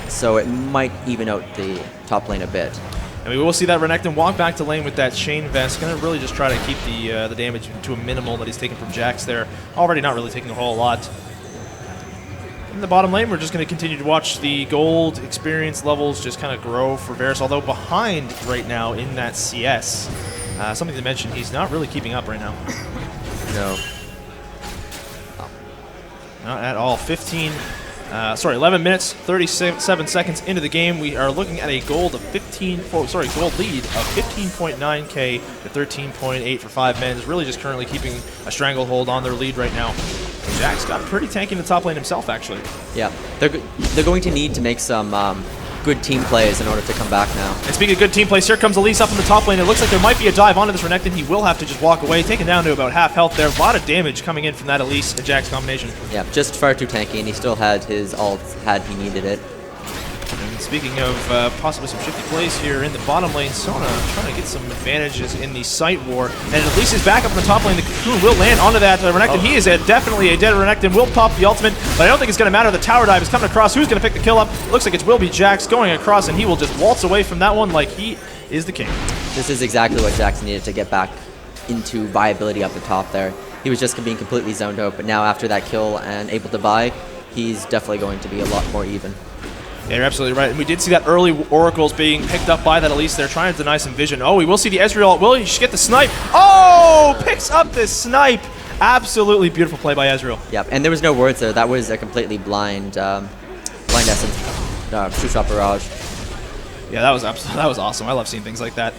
So it might even out the top lane a bit. And we will see that Renekton walk back to lane with that chain vest. Going to really just try to keep the damage to a minimal that he's taking from Jax there. Already not really taking a whole lot. In the bottom lane, we're just going to continue to watch the gold experience levels just kind of grow for Varus, although behind right now in that CS. Something to mention, he's not really keeping up right now. No. Not at all. 11 minutes, 37 seconds into the game. We are looking at a gold of gold lead of 15.9k to 13.8 for 5 men. Really just currently keeping a stranglehold on their lead right now. Jax got pretty tanky in the top lane himself, actually. Yeah, they're going to need to make some good team plays in order to come back now. And speaking of good team plays, here comes Elise up in the top lane. It looks like there might be a dive onto this Renekton. He will have to just walk away, taken down to about half health there. A lot of damage coming in from that Elise and Jax combination. Yeah, just far too tanky, and he still had his ult had he needed it. And speaking of possibly some shifty plays here in the bottom lane, Sona trying to get some advantages in the site war. And Elise is back up in the top lane. The cocoon will land onto that Renekton. He is definitely a dead Renekton. Will pop the ultimate, but I don't think it's going to matter. The tower dive is coming across. Who's going to pick the kill up? Looks like it will be Jax going across, and he will just waltz away from that one like he is the king. This is exactly what Jax needed to get back into viability up the top there. He was just being completely zoned out, but now after that kill and able to buy, he's definitely going to be a lot more even. Yeah, you're absolutely right. And we did see that early oracles being picked up by that Elise. They're trying to deny some vision. Oh, we will see the Ezreal. Will he get the snipe? Oh, picks up this snipe. Absolutely beautiful play by Ezreal. Yep, and there was no words there. That was a completely blind essence, true shot barrage. Yeah, that was awesome. I love seeing things like that.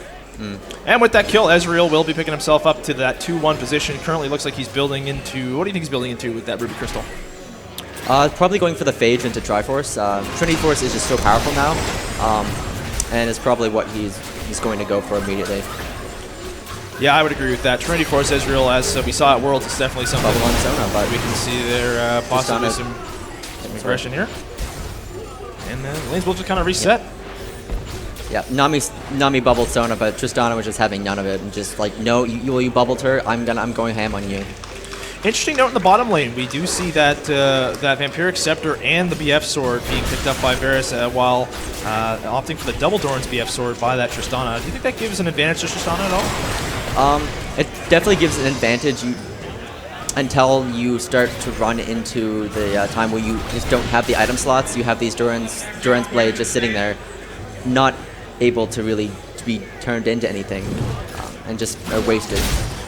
And with that kill, Ezreal will be picking himself up to that 2-1 position. Currently looks like he's building into, what do you think he's building into with that Ruby Crystal? Probably going for the Phage into Triforce. Trinity Force is just so powerful now, and it's probably what he's going to go for immediately. Yeah, I would agree with that. Trinity Force Ezreal, as we saw at Worlds, it's definitely something Bubble on Sona, but we can see there possibly some aggression here. And then lanes will just kind of reset. Yeah, Nami bubbled Sona, but Tristana was just having none of it and just like, no, you bubbled her. I'm going ham on you. Interesting note in the bottom lane, we do see that that Vampiric Scepter and the BF Sword being picked up by Varus while opting for the double Doran's BF Sword by that Tristana. Do you think that gives an advantage to Tristana at all? It definitely gives an advantage until you start to run into the time where you just don't have the item slots. You have these Doran's Blade just sitting there, not able to really be turned into anything, and just are wasted.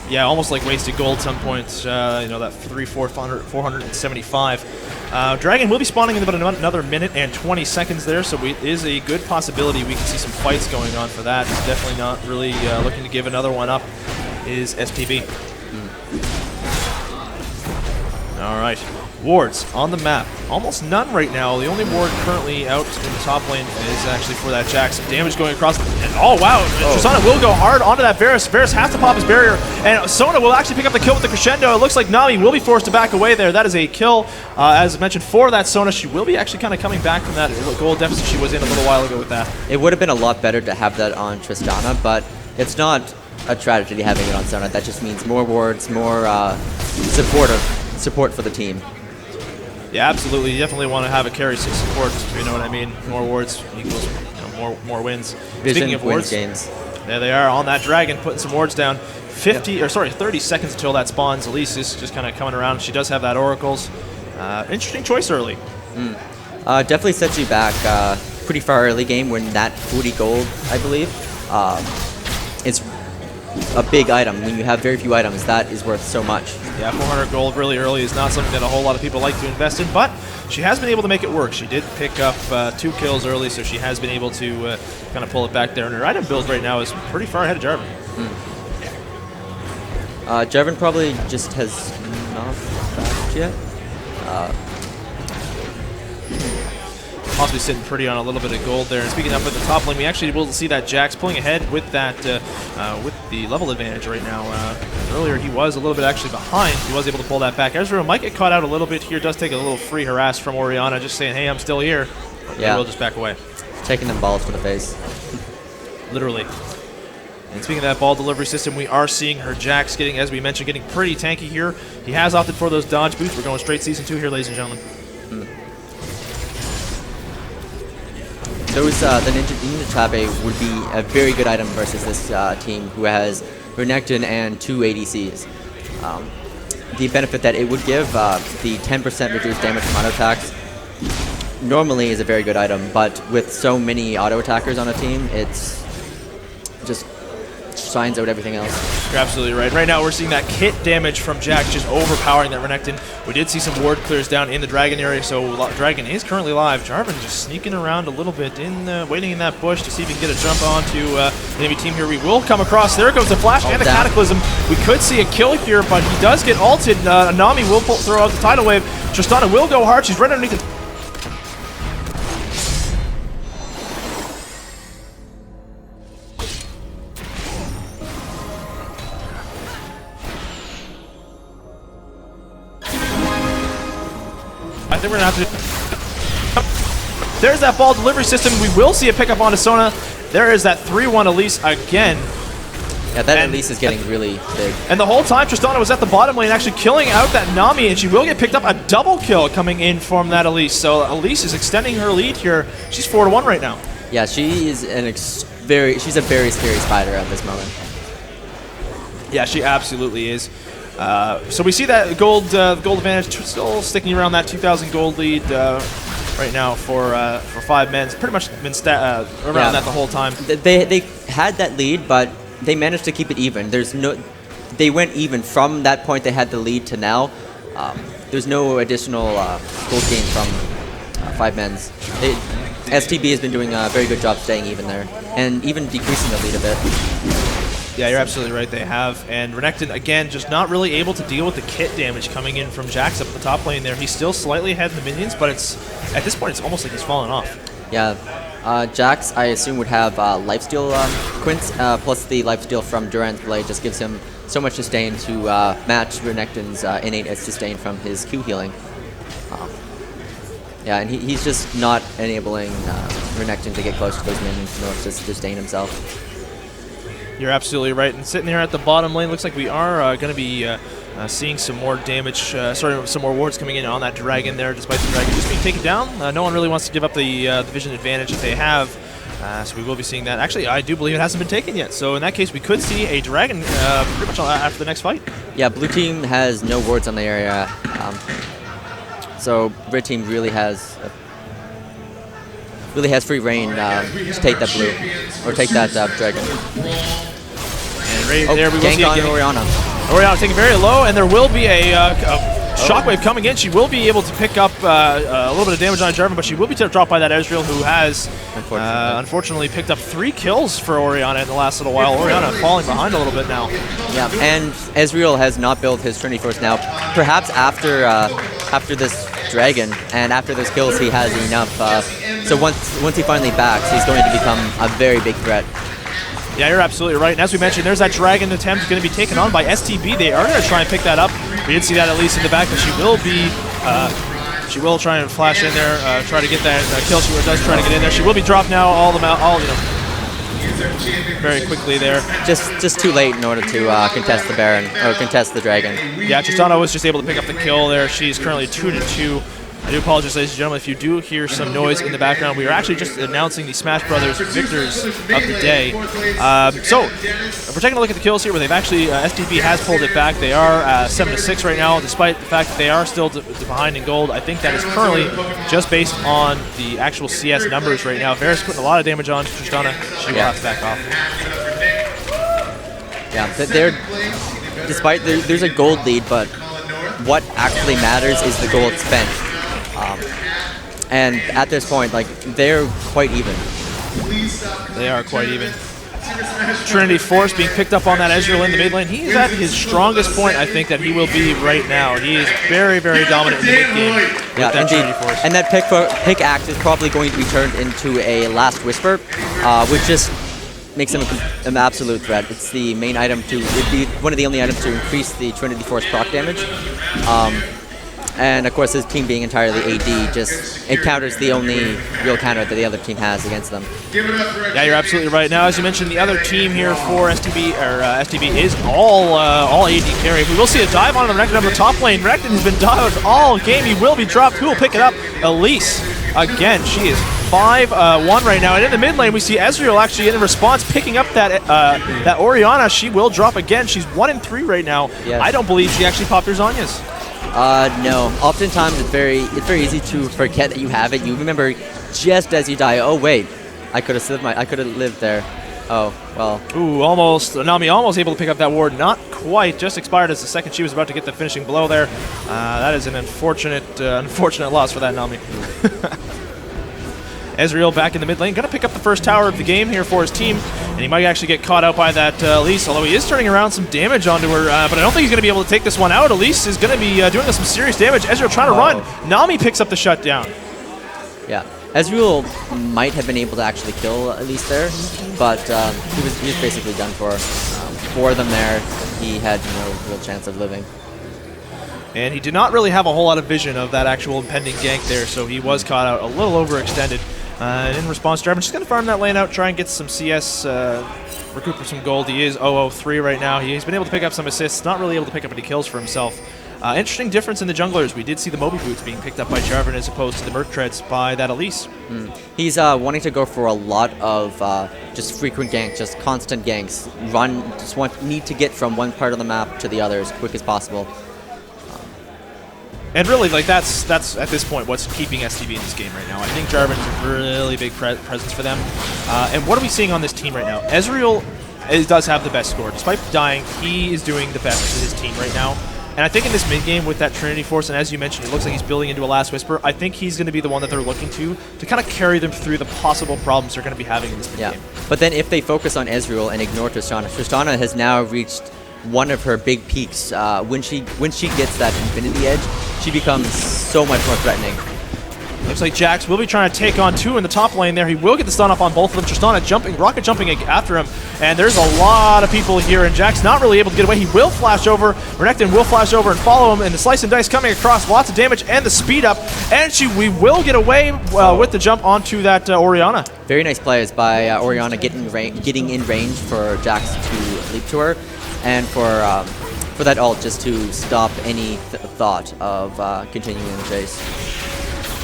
Yeah, almost like wasted gold at some points. You know, that 475. Dragon will be spawning in about another minute and 20 seconds there, so it is a good possibility we can see some fights going on for that. He's definitely not really looking to give another one up, is SPB. All right. Wards on the map. Almost none right now. The only ward currently out in the top lane is actually for that Jack. Some damage going across. And oh, wow. Tristana will go hard onto that Varus. Varus has to pop his barrier. And Sona will actually pick up the kill with the crescendo. It looks like Nami will be forced to back away there. That is a kill. As mentioned, for that Sona, she will be actually kind of coming back from that gold deficit she was in a little while ago with that. It would have been a lot better to have that on Tristana, but it's not a tragedy having it on Sona. That just means more wards, more support for the team. Yeah, absolutely. You definitely want to have a carry 6 support, you know what I mean? More wards equals more wins. Speaking of wards, games. There they are on that dragon, putting some wards down. 30 seconds until that spawns. Elise is just kind of coming around. She does have that oracles. Interesting choice early. Definitely sets you back pretty far early game when that 40 gold, I believe. It's a big item. When you have very few items, that is worth so much. Yeah, 400 gold really early is not something that a whole lot of people like to invest in, but she has been able to make it work. She did pick up 2 kills early, so she has been able to kind of pull it back there. And her item build right now is pretty far ahead of Jarvan. Jarvan probably just has not backed yet. Possibly sitting pretty on a little bit of gold there. And speaking up at the top lane, we actually will see that Jax pulling ahead with that with the level advantage right now. Earlier he was a little bit actually behind. He was able to pull that back. Ezreal might get caught out a little bit here. Does take a little free harass from Orianna, just saying, hey, I'm still here. But yeah, we'll just back away. Taking them balls to the face. Literally. And speaking of that ball delivery system, we are seeing her Jax getting, as we mentioned, getting pretty tanky here. He has opted for those dodge boots. We're going straight Season 2 here, ladies and gentlemen. Those, the Ninja Tabe would be a very good item versus this team who has Renekton and 2 ADCs. The benefit that it would give, the 10% reduced damage from auto attacks, normally is a very good item, but with so many auto attackers on a team, it's just shines out everything else. You're absolutely right. Right now we're seeing that kit damage from Jax just overpowering that Renekton. We did see some ward clears down in the Dragon area, so Dragon is currently live. Jarvan just sneaking around a little bit, waiting in that bush to see if he can get a jump onto the enemy team here. We will come across. There goes the flash and the Cataclysm. We could see a kill here, but he does get ulted. Nami will throw out the tidal wave. Tristana will go hard. She's right underneath it. I think we're going to have to... There's that ball delivery system. We will see a pickup onto Sona. There is that 3-1 Elise again. Yeah, that Elise is getting really big. And the whole time, Tristana was at the bottom lane actually killing out that Nami, and she will get picked up. A double kill coming in from that Elise. So Elise is extending her lead here. She's 4-1 right now. Yeah, she is she's a very scary spider at this moment. Yeah, she absolutely is. So we see that gold advantage still sticking around that 2,000 gold lead right now for 5 men. It's pretty much been around that the whole time. They had that lead, but they managed to keep it even. They went even from that point they had the lead to now. There's no additional gold gain from 5 men's. STB has been doing a very good job staying even there, and even decreasing the lead a bit. Yeah, you're absolutely right, they have. And Renekton, again, just not really able to deal with the kit damage coming in from Jax up the top lane there. He's still slightly ahead in the minions, but at this point, it's almost like he's fallen off. Yeah, Jax, I assume, would have lifesteal Quince, plus the lifesteal from Durant's Blade just gives him so much sustain to match Renekton's innate sustain from his Q healing. Yeah, and he's just not enabling Renekton to get close to those minions in order to sustain himself. You're absolutely right. And sitting here at the bottom lane, looks like we are going to be seeing some more damage, some more wards coming in on that dragon there, despite the dragon just being taken down. No one really wants to give up the vision advantage that they have, so we will be seeing that. Actually, I do believe it hasn't been taken yet, so in that case, we could see a dragon pretty much after the next fight. Yeah, blue team has no wards on the area, so red team really has free reign to take that blue, or take that dragon. And right there, we will see on Orianna. Orianna taking very low, and there will be a Shockwave coming in. She will be able to pick up a little bit of damage on Jarvan, but she will be dropped by that Ezreal, who has unfortunately picked up 3 kills for Orianna in the last little while. Orianna falling behind a little bit now. Yeah, and Ezreal has not built his Trinity Force now. Perhaps after this dragon and after those kills, he has enough. So once he finally backs, he's going to become a very big threat. Yeah, you're absolutely right. And as we mentioned, there's that dragon attempt going to be taken on by STB. They are going to try and pick that up. We did see that at least in the back, but she will try and flash in there, try to get that kill. She does try to get in there. She will be dropped now. Very quickly there. Just too late in order to contest the Baron or contest the dragon. Yeah, Tristana was just able to pick up the kill there. She's currently 2-2. I do apologize, ladies and gentlemen, if you do hear some noise in the background. We are actually just announcing the Smash Brothers victors of the day. So, we're taking a look at the kills here, where they've actually, STB has pulled it back. They are 7-6 right now, despite the fact that they are still behind in gold. I think that is currently just based on the actual CS numbers right now. Varus putting a lot of damage on Tristana. She will have to back off. Yeah, despite there's a gold lead, but what actually matters is the gold spent. And at this point, like, they're quite even. They are quite even. Trinity Force being picked up on that Ezreal in the mid lane. He is at his strongest point, I think, that he will be right now. He is very, very dominant in the mid game with that Trinity Force. And that pickaxe is probably going to be turned into a Last Whisper, which just makes him an absolute threat. It's the main item it'd be one of the only items to increase the Trinity Force proc damage. And of course, his team being entirely AD, it counters the only real counter that the other team has against them. Yeah, you're absolutely right. Now, as you mentioned, the other team here for STB is all AD carry. We will see a dive on Renekton on the top lane. Renekton has been dodged all game. He will be dropped. Who will pick it up? Elise. Again, she is 5-1 right now. And in the mid lane, we see Ezreal actually in response picking up that Orianna. She will drop again. She's 1-3 right now. Yes. I don't believe she actually popped her Zhonya's. No. Oftentimes, it's very easy to forget that you have it. You remember just as you die. Oh wait, I could have lived there. Oh well. Ooh, almost. Nami almost able to pick up that ward. Not quite. Just expired as the second she was about to get the finishing blow there. That is an unfortunate loss for that Nami. Ezreal back in the mid lane, going to pick up the first tower of the game here for his team, and he might actually get caught out by that Elise, although he is turning around some damage onto her, but I don't think he's going to be able to take this one out. Elise is going to be doing some serious damage. Ezreal trying to run. Nami picks up the shutdown. Yeah, Ezreal might have been able to actually kill Elise there, but he was basically done for. For them there, he had no real chance of living. And he did not really have a whole lot of vision of that actual impending gank there, so he was caught out a little overextended. In response, Jarvan just going to farm that lane out, try and get some CS, recoup some gold. He is 0-3 right now. He's been able to pick up some assists, not really able to pick up any kills for himself. Interesting difference in the junglers. We did see the Moby Boots being picked up by Jarvan as opposed to the Merc Treads by that Elise. He's wanting to go for a lot of just frequent ganks, just constant ganks. Need to get from one part of the map to the other as quick as possible. And really, like that's at this point what's keeping STB in this game right now. I think Jarvan's a really big presence for them. And what are we seeing on this team right now? Ezreal does have the best score. Despite dying, he is doing the best for his team right now. And I think in this mid-game with that Trinity Force, and as you mentioned, it looks like he's building into a Last Whisper, I think he's going to be the one that they're looking to kind of carry them through the possible problems they're going to be having in this mid-game. Yeah, but then if they focus on Ezreal and ignore Tristana, Tristana has now reached one of her big peaks. When she gets that Infinity Edge, she becomes so much more threatening. Looks like Jax will be trying to take on 2 in the top lane there. He will get the stun up on both of them. Tristana rocket jumping after him. And there's a lot of people here, and Jax not really able to get away. He will flash over. Renekton will flash over and follow him, and the slice and dice coming across. Lots of damage and the speed up. And we will get away with the jump onto that Orianna. Very nice plays by Orianna getting in range for Jax to leap to her, and for that ult just to stop any thought of continuing the chase.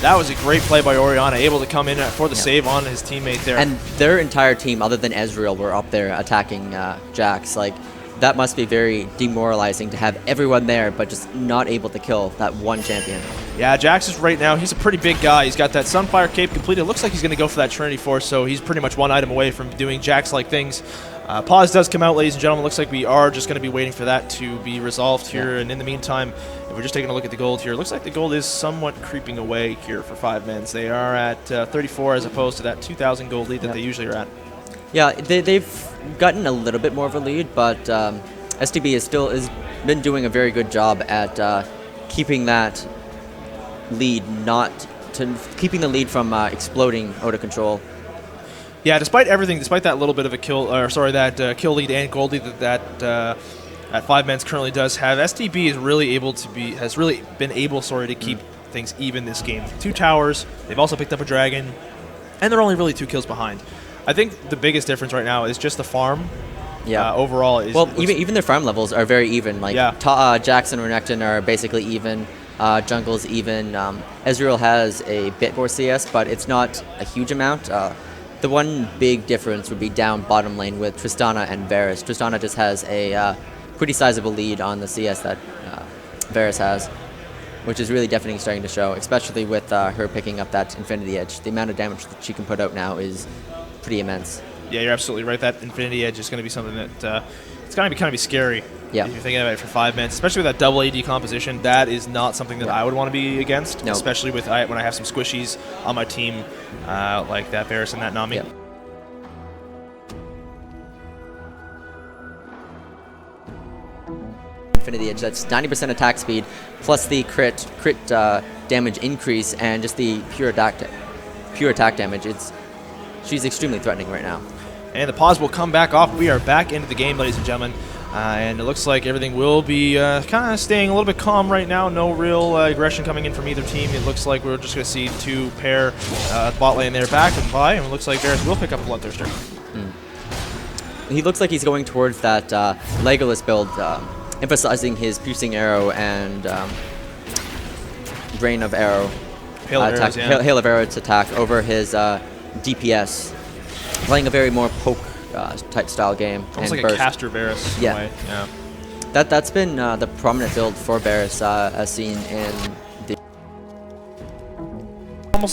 That was a great play by Orianna, able to come in for the save on his teammate there. And their entire team, other than Ezreal, were up there attacking Jax. Like, that must be very demoralizing to have everyone there, but just not able to kill that one champion. Yeah, Jax is right now, he's a pretty big guy. He's got that Sunfire Cape completed. It looks like he's going to go for that Trinity Force, so he's pretty much one item away from doing Jax-like things. Pause does come out, ladies and gentlemen. Looks like we are just going to be waiting for that to be resolved here. And in the meantime, if we're just taking a look at the gold here, it looks like the gold is somewhat creeping away here for 5-men's. They are at 34 as opposed to that 2,000 gold lead that they usually are at. Yeah, they've gotten a little bit more of a lead, but STB has been doing a very good job at keeping that lead keeping the lead from exploding out of control. Yeah, despite everything, despite that little bit of a kill, kill lead and gold lead that at 5-men's currently does have, STB has really been able to keep things even this game. 2 towers, they've also picked up a dragon, and they're only really 2 kills behind. I think the biggest difference right now is just the farm. Yeah. Overall, even their farm levels are very even. Like Jax and Renekton are basically even. Jungle's even. Ezreal has a bit more CS, but it's not a huge amount. The one big difference would be down bottom lane with Tristana and Varus. Tristana just has a pretty sizable lead on the CS that Varus has, which is really definitely starting to show, especially with her picking up that Infinity Edge. The amount of damage that she can put out now is pretty immense. Yeah, you're absolutely right. That Infinity Edge is going to be something that it's going to be scary. Yeah. If you're thinking about it for 5-men's, especially with that double AD composition, that is not something that I would want to be against, especially with when I have some squishies on my team like that Varus and that Nami. Yeah. Infinity Edge, that's 90% attack speed, plus the crit damage increase, and just the pure attack damage. She's extremely threatening right now. And the pause will come back off. We are back into the game, ladies and gentlemen. And it looks like everything will be kind of staying a little bit calm right now. No real aggression coming in from either team. It looks like we're just going to see 2 pair bot lane there back and by. And it looks like Varus will pick up Bloodthirster. He looks like he's going towards that Legolas build, emphasizing his piercing arrow and rain of arrow. Hail of arrows, yeah. Hail of arrows attack over his DPS. Playing a very more poke type style game. Almost like burst. A caster Varus. Yeah. Way. Yeah. That's been the prominent build for Varus as seen in the.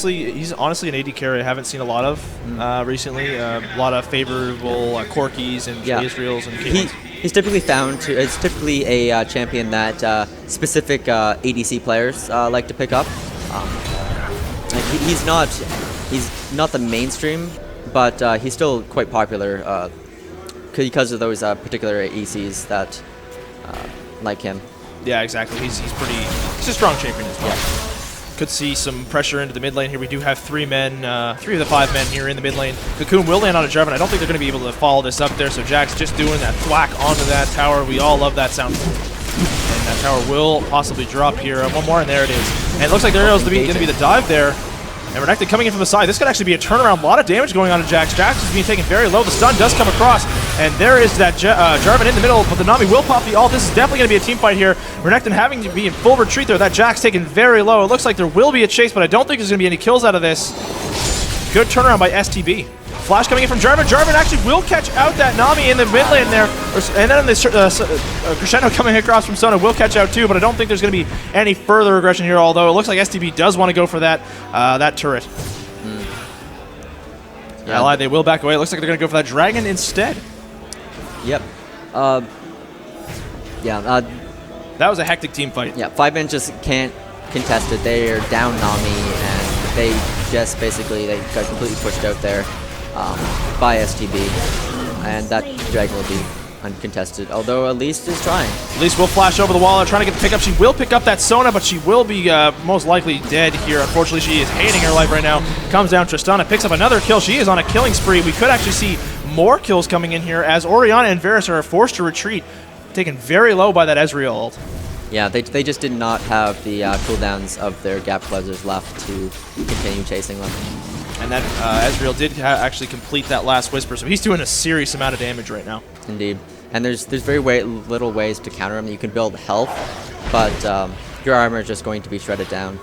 He's honestly an AD carry I haven't seen a lot of recently. A lot of favorable Corkis and Israels and he's typically it's typically a champion that specific ADC players like to pick up. He's not the mainstream, but he's still quite popular because of those particular AECs that like him. Yeah, exactly. He's a strong champion as well. Yeah. Could see some pressure into the mid lane here. We do have 3 of the 5 men here in the mid lane. Cocoon will land on a Jarvan. I don't think they're going to be able to follow this up there, so Jax just doing that thwack onto that tower. We all love that sound. And that tower will possibly drop here. One more, and there it is. And it looks like there is going to be the dive there. And Renekton coming in from the side. This could actually be a turnaround. A lot of damage going on to Jax. Jax is being taken very low. The stun does come across. And there is that Jarvan in the middle, but the Nami will pop the ult. This is definitely going to be a team fight here. Renekton having to be in full retreat there. That Jax taken very low. It looks like there will be a chase, but I don't think there's going to be any kills out of this. Good turnaround by STB. Flash coming in from Jarvan. Jarvan actually will catch out that Nami in the mid lane there. And then this Crescendo coming across from Sona will catch out too, but I don't think there's going to be any further aggression here, although it looks like STB does want to go for that turret. Yeah. Allied, they will back away. It looks like they're going to go for that dragon instead. Yep. That was a hectic team fight. Yeah, 5-men just can't contest it. They are down Nami, and they just basically got completely pushed out there by STB, and that dragon will be uncontested, although Elise is trying. Elise will flash over the wall. They're trying to get the pickup. She will pick up that Sona, but she will be most likely dead here. Unfortunately, she is hating her life right now. Comes down, Tristana picks up another kill. She is on a killing spree. We could actually see more kills coming in here as Orianna and Varus are forced to retreat, taken very low by that Ezreal ult. Yeah, they just did not have the cooldowns of their gap closers left to continue chasing them. And that Ezreal did actually complete that last Whisper, so he's doing a serious amount of damage right now. Indeed. And there's very little ways to counter him. You can build health, but your armor is just going to be shredded down.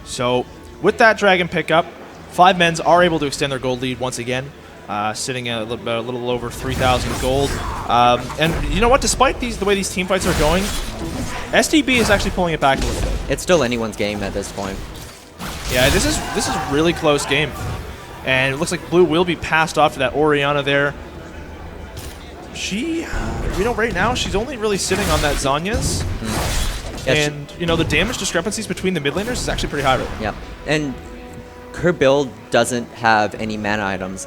So with that dragon pickup, 5-men's are able to extend their gold lead once again. sitting at a little over 3,000 gold. And you know what? Despite the way these team fights are going, STB is actually pulling it back a little bit. It's still anyone's game at this point. Yeah, this is a really close game. And it looks like Blue will be passed off to that Oriana there. She, right now, she's only really sitting on that Zanya's. Yeah, and, the damage discrepancies between the mid laners is actually pretty high right now. Yeah, and her build doesn't have any mana items.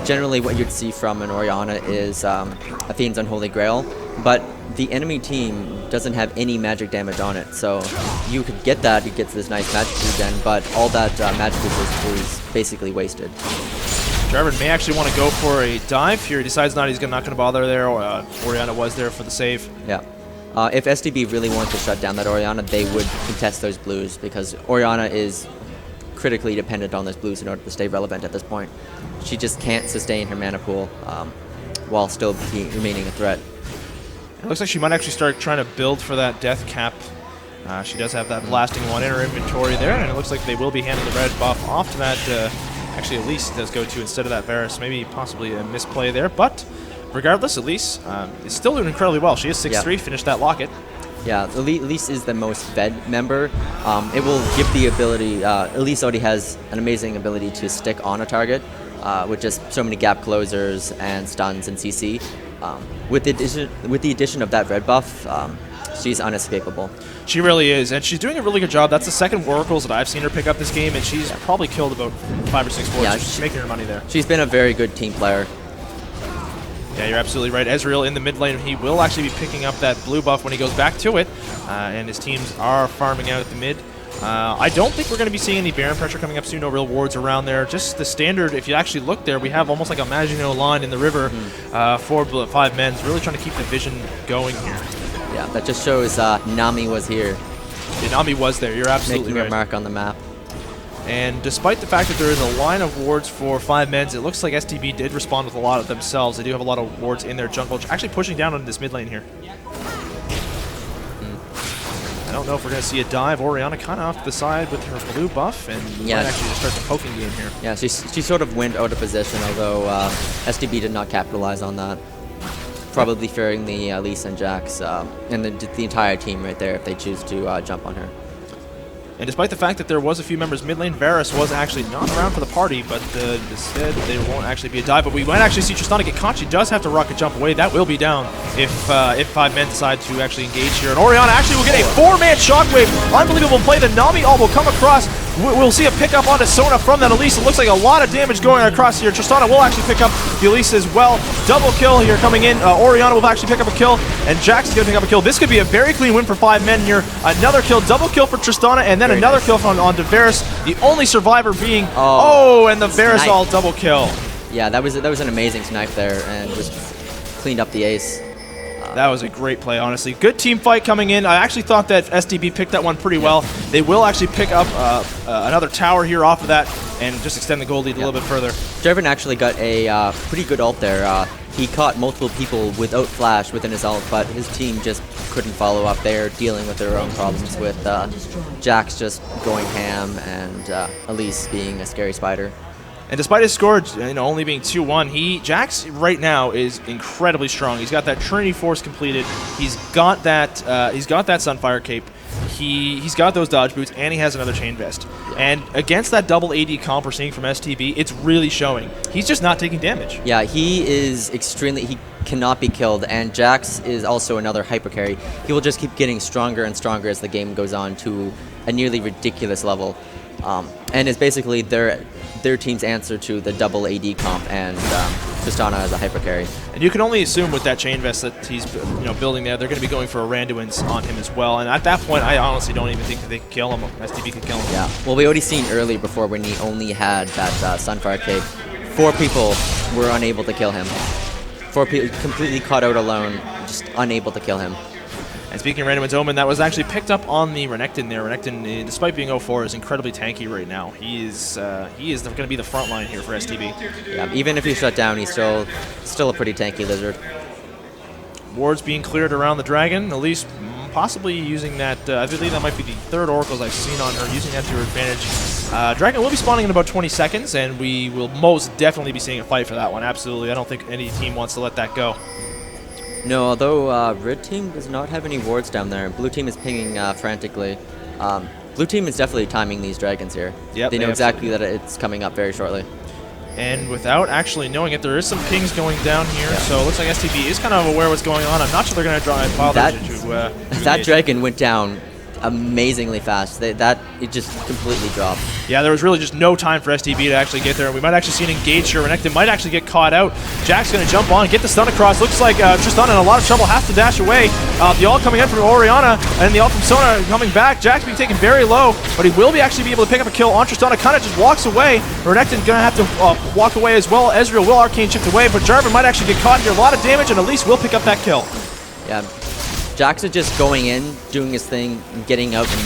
Generally, what you'd see from an Oriana is Athene's Unholy Grail, but the enemy team doesn't have any magic damage on it, so you could get that, it gets this nice magic regen, but all that magic is basically wasted. Jarvan may actually want to go for a dive here. He decides he's not going to bother there. Oriana was there for the save. Yeah. If STB really wanted to shut down that Oriana, they would contest those blues, because Oriana is critically dependent on those blues in order to stay relevant at this point. She just can't sustain her mana pool while still remaining a threat. It looks like she might actually start trying to build for that death cap. She does have that blasting one in her inventory there, and it looks like they will be handing the red buff off to that. Actually, Elise does go to instead of that Varus. Maybe possibly a misplay there, but regardless, Elise is still doing incredibly well. She is 6-3, finished that locket. Yeah, Elise is the most fed member. It will give the ability, Elise already has an amazing ability to stick on a target with just so many gap closers and stuns and CC. With the addition of that red buff, she's unescapable. She really is, and she's doing a really good job. That's the second Oracles that I've seen her pick up this game, and she's probably killed about 5 or 6 boards. Yeah, she's making her money there. She's been a very good team player. Yeah, you're absolutely right. Ezreal in the mid lane, he will actually be picking up that blue buff when he goes back to it, and his teams are farming out at the mid. I don't think we're going to be seeing any Baron pressure coming up soon. No real wards around there. Just the standard, if you actually look there, we have almost like a Maginot line in the river for 5 men's, really trying to keep the vision going here. Yeah, that just shows Nami was here. Yeah, Nami was there. You're absolutely making right. a mark on the map. And despite the fact that there is a line of wards for 5 men's, it looks like STB did respond with a lot of themselves. They do have a lot of wards in their jungle, actually pushing down on this mid lane here. I don't know if we're going to see a dive. Oriana kind of off to the side with her blue buff, and might actually just start the poking game here. Yeah, she sort of went out of position, although STB did not capitalize on that. Probably fearing the Elise and Jax and the entire team right there if they choose to jump on her. And despite the fact that there was a few members mid lane, Varus was actually not around for the party, but instead there won't actually be a dive. But we might actually see Tristana get caught. She does have to rocket jump away. That will be down if 5 men decide to actually engage here. And Oriana actually will get a 4-man shockwave. Unbelievable play. The Nami all will come across. We'll see a pickup onto Sona from that Elise. It looks like a lot of damage going across here. Tristana will actually pick up the Elise as well. Double kill here coming in. Oriana will actually pick up a kill, and Jax is going to pick up a kill. This could be a very clean win for 5 men here. Another kill, double kill for Tristana, and then another kill onto Varus. The only survivor being and the Varus all double kill. Yeah, that was an amazing snipe there, and just cleaned up the ace. That was a great play, honestly. Good team fight coming in. I actually thought that STB picked that one pretty well. They will actually pick up another tower here off of that and just extend the gold lead a little bit further. Jarvan actually got a pretty good ult there. He caught multiple people without flash within his ult, but his team just couldn't follow up there, dealing with their own problems with Jax just going ham and Elise being a scary spider. And despite his score, only being 2-1, Jax right now is incredibly strong. He's got that Trinity Force completed. He's got that Sunfire Cape. He's got those dodge boots, and he has another chain vest. And against that double AD comp we're seeing from STB, it's really showing. He's just not taking damage. Yeah, he is he cannot be killed, and Jax is also another hyper carry. He will just keep getting stronger and stronger as the game goes on to a nearly ridiculous level. And is basically their team's answer to the double AD comp and Tristana as a hyper carry. And you can only assume with that chain vest that he's building there, they're going to be going for a Randuin's on him as well. And at that point, I honestly don't even think that they can kill him. STB can kill him. Yeah. Well, we already seen early before when he only had that Sunfire Cape. 4 people were unable to kill him. 4 people completely caught out alone, just unable to kill him. And speaking of Randuin's Omen, that was actually picked up on the Renekton there. Renekton, despite being 0-4, is incredibly tanky right now. He is going to be the front line here for STB. Yeah, even if he's shut down, he's still a pretty tanky lizard. Wards being cleared around the dragon, at least possibly using that. I believe that might be the 3rd Oracles I've seen on her, using that to her advantage. Dragon will be spawning in about 20 seconds, and we will most definitely be seeing a fight for that one. Absolutely. I don't think any team wants to let that go. No, although red team does not have any wards down there. Blue team is pinging frantically. Blue team is definitely timing these dragons here. Yep, they know exactly that it's coming up very shortly. And without actually knowing it, there is some pings going down here, so it looks like STB is kind of aware of what's going on. I'm not sure they're going to draw and bother to that dragon went down amazingly fast. It just completely dropped. Yeah, there was really just no time for STB to actually get there. We might actually see an engage here. Renekton might actually get caught out. Jack's going to jump on, get the stun across. Looks like Tristan in a lot of trouble, has to dash away. The ult coming in from Oriana, and the ult from Sona coming back. Jack's being taken very low, but he will actually be able to pick up a kill on Tristan. Kind of just walks away. Renekton going to have to walk away as well. Ezreal will arcane shift away, but Jarvan might actually get caught here. A lot of damage, and Elise will pick up that kill. Yeah. Jax is just going in, doing his thing, and getting out, and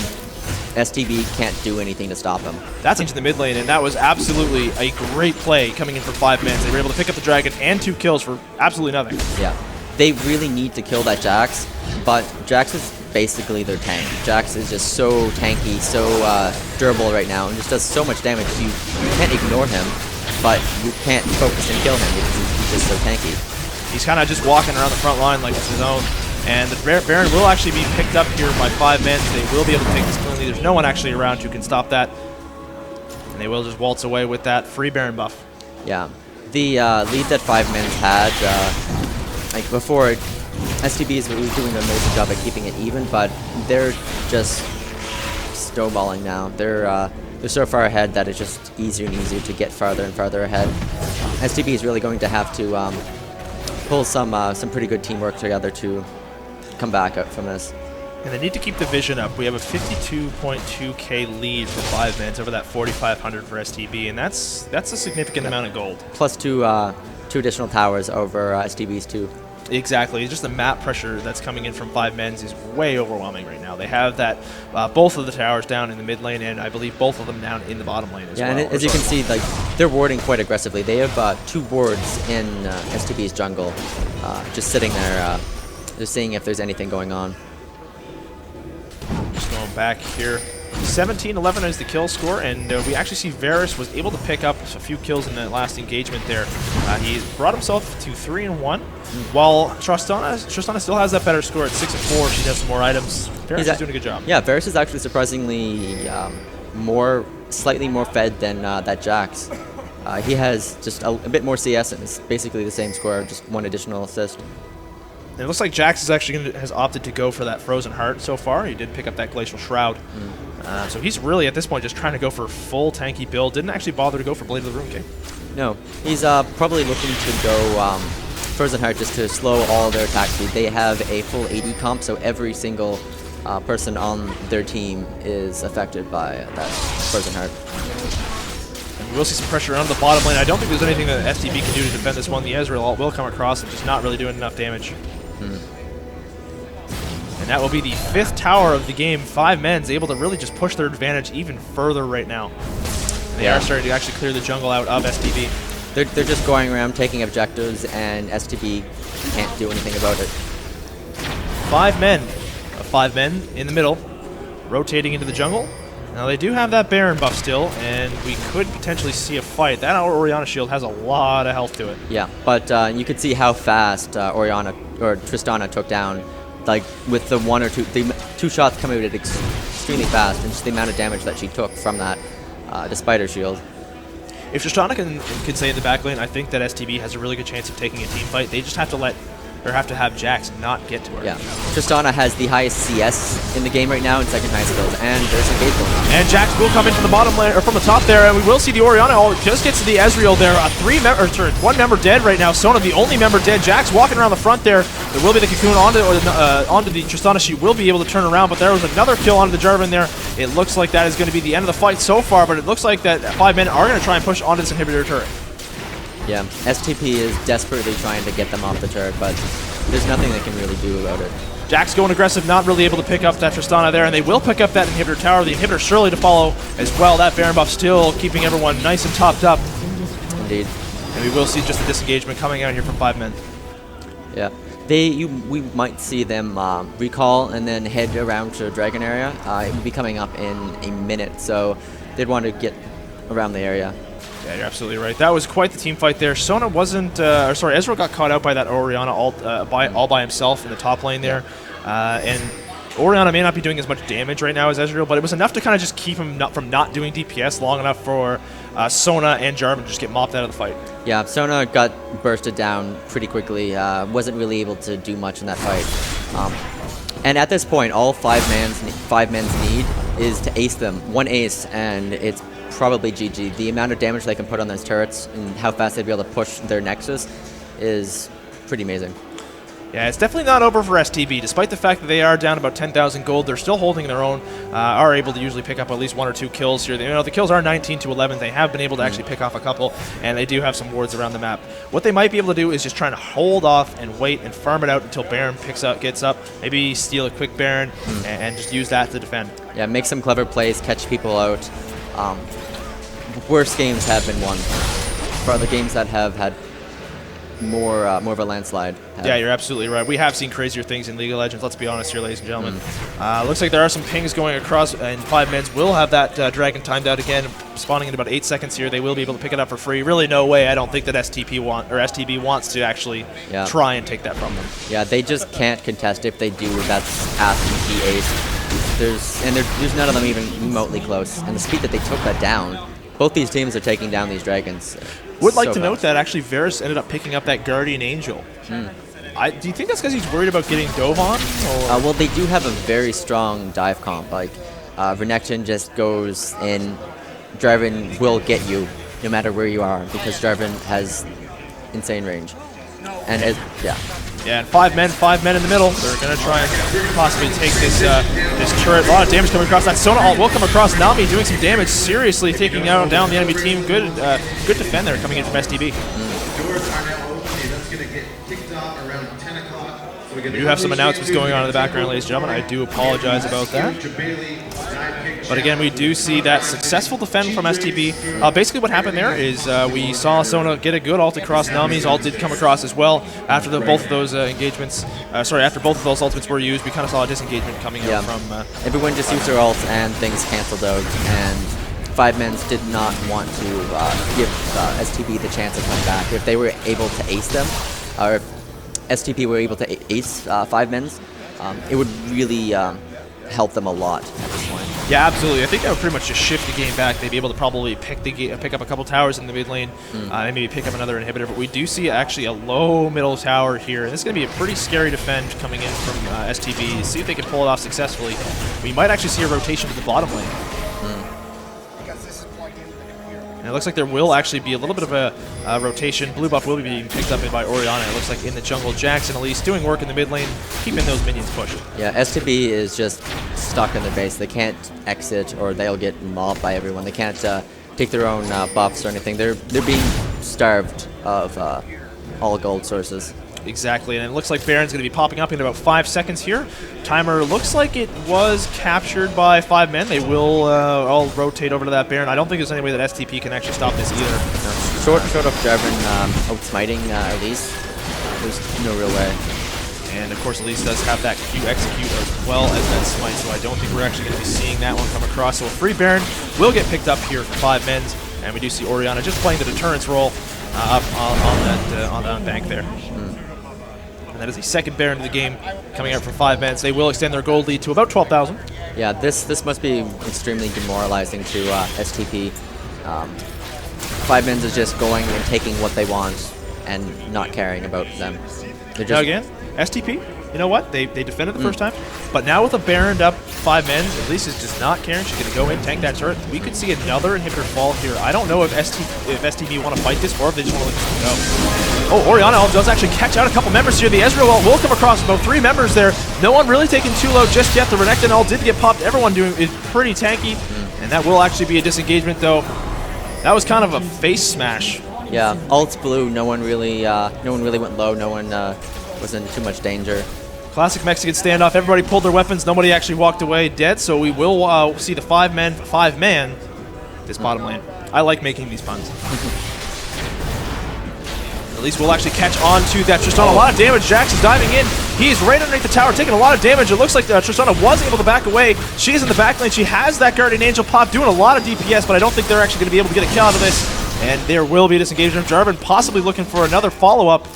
STB can't do anything to stop him. That's into the mid lane, and that was absolutely a great play coming in for 5 minutes. They were able to pick up the dragon and 2 kills for absolutely nothing. Yeah. They really need to kill that Jax, but Jax is basically their tank. Jax is just so tanky, so durable right now, and just does so much damage. You can't ignore him, but you can't focus and kill him because he's just so tanky. He's kind of just walking around the front line like it's his own. And the Baron will actually be picked up here by 5 men. They will be able to take this cleanly. There's no one actually around who can stop that. And they will just waltz away with that free Baron buff. Yeah. The lead that 5 men had, like before, STBs was doing an amazing job at keeping it even, but they're just snowballing now. They're so far ahead that it's just easier and easier to get farther and farther ahead. STB is really going to have to pull some pretty good teamwork together to come back up from this. And they need to keep the vision up. We have a 52.2k lead for 5 minutes over that 4,500 for STB, and that's a significant amount of gold. Plus two additional towers over STB's too. Exactly. Just the map pressure that's coming in from 5 men's is way overwhelming right now. They have that both of the towers down in the mid lane, and I believe both of them down in the bottom lane as well. Yeah, and as you can see, like they're warding quite aggressively. They have 2 wards in STB's jungle, just sitting there, just seeing if there's anything going on. Just going back here. 17-11 is the kill score, and we actually see Varus was able to pick up a few kills in that last engagement there. He brought himself to 3-1, while Tristana still has that better score at 6-4. She has some more items. Varus is doing a good job. Yeah, Varus is actually surprisingly slightly more fed than that Jax. He has just a bit more CS, and it's basically the same score, just 1 additional assist. It looks like Jax is actually has opted to go for that Frozen Heart so far. He did pick up that Glacial Shroud. So he's really, at this point, just trying to go for a full tanky build. Didn't actually bother to go for Blade of the Rune King. No. He's probably looking to go Frozen Heart just to slow all their attack speed. They have a full 80 comp, so every single person on their team is affected by that Frozen Heart. And we will see some pressure on the bottom lane. I don't think there's anything that STB can do to defend this one. The Ezreal ult will come across and just not really doing enough damage. And that will be the 5th tower of the game. 5 men's able to really just push their advantage even further right now. They are starting to actually clear the jungle out of STB. They're just going around taking objectives, and STB can't do anything about it. 5 men. 5 men in the middle, rotating into the jungle. Now they do have that Baron buff still, and we could potentially see a fight. That Oriana shield has a lot of health to it. Yeah, but you could see how fast Oriana or Tristana took down, like with the 1 or 2 shots coming at it extremely fast, and just the amount of damage that she took from that, despite her shield. If Tristana can stay in the back lane, I think that STB has a really good chance of taking a team fight. They just have to have Jax not get to her. Yeah, Tristana has the highest CS in the game right now and 2nd highest kills, and there's some engage going on. And Jax will come in from the bottom lane, or from the top there, and we will see the Oriana ult just gets to the Ezreal there. 1 member dead right now. Sona, the only member dead. Jax walking around the front there. There will be the cocoon onto the Tristana. She will be able to turn around, but there was another kill onto the Jarvan there. It looks like that is going to be the end of the fight so far, but it looks like that 5 men are going to try and push onto this inhibitor turret. Yeah, STP is desperately trying to get them off the turret, but there's nothing they can really do about it. Jax going aggressive, not really able to pick up that Tristana there, and they will pick up that inhibitor tower. The inhibitor surely to follow as well. That Baron buff still keeping everyone nice and topped up. Indeed. And we will see just a disengagement coming out here from 5 men. Yeah. We might see them recall and then head around to Dragon area. It will be coming up in a minute, so they'd want to get around the area. Yeah, you're absolutely right. That was quite the team fight there. Sona wasn't, Ezreal got caught out by that Orianna all by himself in the top lane there. And Orianna may not be doing as much damage right now as Ezreal, but it was enough to kind of just keep him from not doing DPS long enough for Sona and Jarvan to just get mopped out of the fight. Yeah, Sona got bursted down pretty quickly. Wasn't really able to do much in that fight. And at this point, all five men's need is to ace them. One ace, and it's probably GG. The amount of damage they can put on those turrets and how fast they'd be able to push their Nexus is pretty amazing. Yeah, it's definitely not over for STB. Despite the fact that they are down about 10,000 gold, they're still holding their own, are able to usually pick up at least 1 or 2 kills here. The kills are 19 to 11. They have been able to actually pick off a couple, and they do have some wards around the map. What they might be able to do is just trying to hold off and wait and farm it out until Baron gets up, maybe steal a quick Baron, and just use that to defend. Yeah, make some clever plays, catch people out. Worst games have been won. For the games that have had more of a landslide. Yeah, you're absolutely right. We have seen crazier things in League of Legends, let's be honest here, ladies and gentlemen. Looks like there are some pings going across, and 5men's will have that Dragon timed out again, spawning in about 8 seconds here. They will be able to pick it up for free. Really no way I don't think that STB wants to actually try and take that from them. Yeah, they just can't contest. If they do, that's asking to be aced. There's none of them even remotely close. And the speed that they took that down, both these teams are taking down these dragons. Would like to note that actually Varus ended up picking up that Guardian Angel. Do you think that's because he's worried about getting dove on? Well, they do have a very strong dive comp. Like, Renekton just goes in. Jarvan will get you no matter where you are because Jarvan has insane range. And Yeah, and 5 men in the middle. They're going to try and possibly take this turret. A lot of damage coming across. That Sona ult will come across. Nami doing some damage, seriously taking down the enemy team. Good defend there coming in from STB. We do have some announcements going on in the background, ladies and gentlemen. I do apologize about that. But again, we do see that successful defend from STB. Basically what happened there is we saw Sona get a good ult across. Nami's ult did come across as well. After both of those after both of those ultimates were used, we kind of saw a disengagement coming out from... Everyone just used their ults and things canceled out. And 5men's did not want to give STB the chance of coming back. If they were able to ace them, or if STP were able to ace 5men's, it would really help them a lot at this point. Yeah, absolutely. I think that would pretty much just shift the game back. They'd be able to probably pick up a couple towers in the mid lane, and maybe pick up another inhibitor. But we do see actually a low middle tower here, and this is going to be a pretty scary defend coming in from STB. See if they can pull it off successfully. We might actually see a rotation to the bottom lane. And it looks like there will actually be a little bit of a rotation. Blue buff will be being picked up by Orianna. It looks like in the jungle. Jackson, at least, doing work in the mid lane, keeping those minions pushed. Yeah, STB is just stuck in their base. They can't exit or they'll get mobbed by everyone. They can't take their own buffs or anything. They're being starved of all gold sources. Exactly, and it looks like Baron's going to be popping up in about 5 seconds here. Timer looks like it was captured by 5men. They will all rotate over to that Baron. I don't think there's any way that STP can actually stop this either. No. Short of Jarvan outsmiting Elise. There's no real way. And of course, Elise does have that Q execute as well as that smite, so I don't think we're actually going to be seeing that one come across. So a free Baron will get picked up here for 5men's, and we do see Orianna just playing the deterrence role up on that bank there. That is the second Baron of the game coming out from 5men's. They will extend their gold lead to about 12,000. Yeah, this must be extremely demoralizing to STP. 5men's is just going and taking what they want and not caring about them. Now again, STP, you know what? They defended the first time, but now with a Baroned up 5men, Elise is just not caring. She's going to go in, tank that turret. We could see another inhibitor fall here. I don't know if STB want to fight this or if they just want to let this go. Oh, Orianna does actually catch out a couple members here. The Ezreal ult will come across about 3 members there. No one really taking too low just yet. The Renekton ult did get popped. Everyone is pretty tanky, and that will actually be a disengagement though. That was kind of a face smash. Yeah, ults blue. No one really went low. No one was in too much danger. Classic Mexican standoff. Everybody pulled their weapons. Nobody actually walked away dead. So we will see the 5-man this bottom lane. I like making these puns. Elise will actually catch on to that Tristana. A lot of damage. Jax is diving in. He's right underneath the tower, taking a lot of damage. It looks like Tristana was able to back away. She's in the back lane. She has that Guardian Angel pop, doing a lot of DPS, but I don't think they're actually going to be able to get a kill out of this. And there will be a disengagement. Jarvan possibly looking for another follow-up.